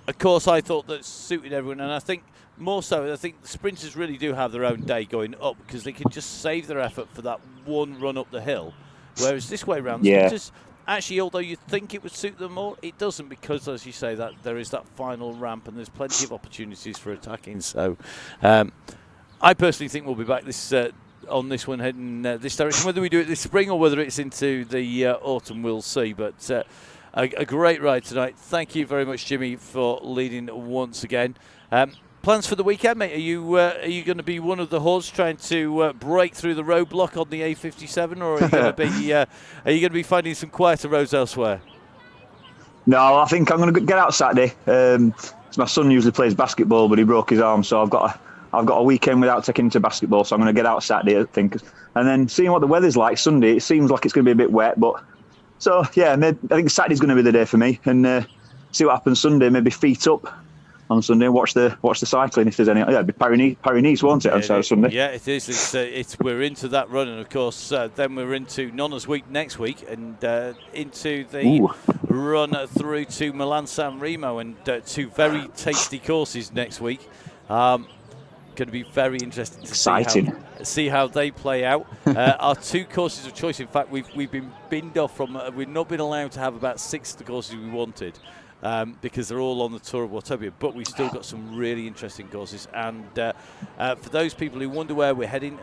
a course I thought that suited everyone, and I think more so, I think the sprinters really do have their own day going up because they can just save their effort for that one run up the hill, whereas this way around, the sprinters, actually, although you think it would suit them more, it doesn't, because, as you say, that there is that final ramp and there's plenty of opportunities for attacking. So I personally think we'll be back on this one heading this direction. Whether we do it this spring or whether it's into the autumn, we'll see. But a great ride tonight. Thank you very much, Jimmy, for leading once again. Plans for the weekend, mate? Are you going to be one of the hordes trying to break through the roadblock on the A57, or are you going to be finding some quieter roads elsewhere? No, I think I'm going to get out Saturday. My son usually plays basketball, but he broke his arm, so I've got a weekend without taking him to basketball. So I'm going to get out Saturday, I think, and then seeing what the weather's like Sunday. It seems like it's going to be a bit wet, but. So, yeah, I think Saturday's going to be the day for me, and see what happens Sunday. Maybe feet up on Sunday and watch the cycling if there's any. Yeah, it'd be Paris-Nice, won't it, on Sunday? Yeah, it is. We're into that run, and of course, then we're into Nonna's Week next week, and into the run through to Milan-San Remo, and 2 very tasty courses next week. Going to be very interesting to see how they play out. Our 2 courses of choice, in fact, we've been binned off from. We've not been allowed to have about 6 of the courses we wanted because they're all on the Tour of Watobia. But we've still got some really interesting courses. And for those people who wonder where we're heading,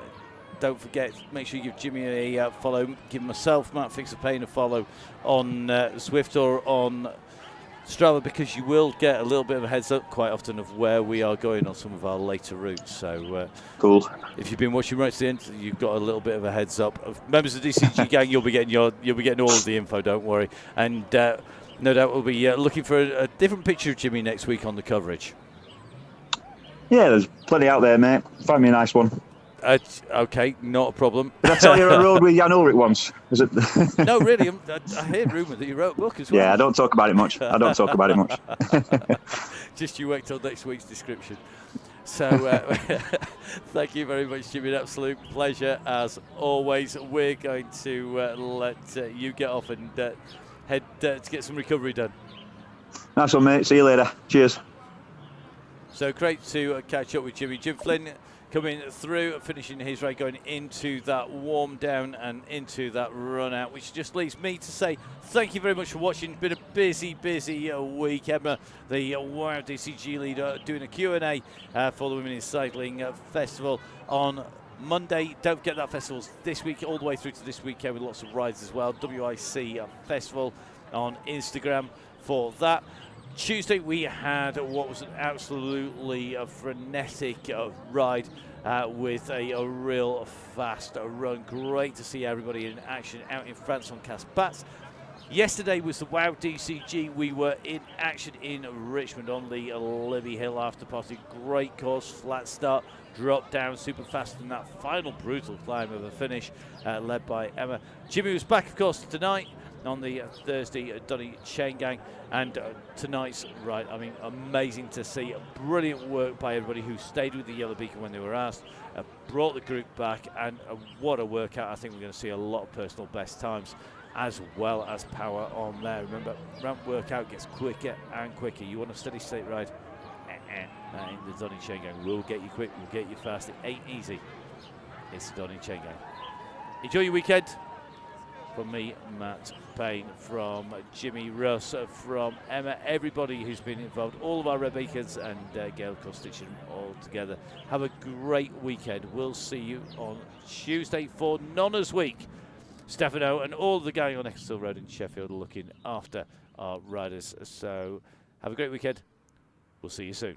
don't forget, make sure you give Jimmy a follow. Give myself, Matt Fixer Payne, a follow on Zwift or on Strava, because you will get a little bit of a heads up quite often of where we are going on some of our later routes. So cool. If you've been watching right to the end, you've got a little bit of a heads up. Of members of the DCG gang, you'll be getting all of the info. Don't worry. And no doubt we'll be looking for a different picture of Jimmy next week on the coverage. Yeah, there's plenty out there, mate. Find me a nice one. Okay, not a problem. Did I tell you I rode with Jan Ulrich once? Is it? No, really. I hear rumour that you wrote a book as well. Yeah, I don't talk about it much. Just you wait till next week's description. So thank you very much, Jimmy. An absolute pleasure as always. We're going to let you get off and head to get some recovery done. Nice one, mate. See you later. Cheers. So great to catch up with Jimmy. Jim Flynn coming through, finishing his ride, going into that warm down and into that run out, which just leaves me to say thank you very much for watching. Been a busy week. Emma, the WOW DCG leader, doing a Q&A for the Women in Cycling Festival on Monday. Don't forget that festival's this week, all the way through to this weekend with lots of rides as well. WIC Festival on Instagram for that. Tuesday we had what was an absolutely frenetic ride with a real fast run. Great to see everybody in action out in France on Casse-Pattes. Yesterday was the WOW DCG. We were in action in Richmond on the Libby Hill after party. Great course, flat start, drop down super fast, and that final brutal climb of a finish led by Emma. Jimmy was back, of course, tonight on the Thursday Donny Chaingang, and tonight's ride, I mean, amazing to see. Brilliant work by everybody who stayed with the Yellow Beacon when they were asked, brought the group back, and what a workout. I think we're going to see a lot of personal best times as well as power on there. Remember, ramp workout gets quicker and quicker. You want a steady state ride? In the Donny Chaingang, we'll get you quick, we'll get you fast. It ain't easy. It's Donny Chaingang. Enjoy your weekend. From me, Matt Payne, from Jimmy Russ, from Emma, everybody who's been involved, all of our Red Beacons, and Gail Costitch all together. Have a great weekend. We'll see you on Tuesday for Nonna's Week. Stefano and all the gang on Exeter Road in Sheffield are looking after our riders. So have a great weekend. We'll see you soon.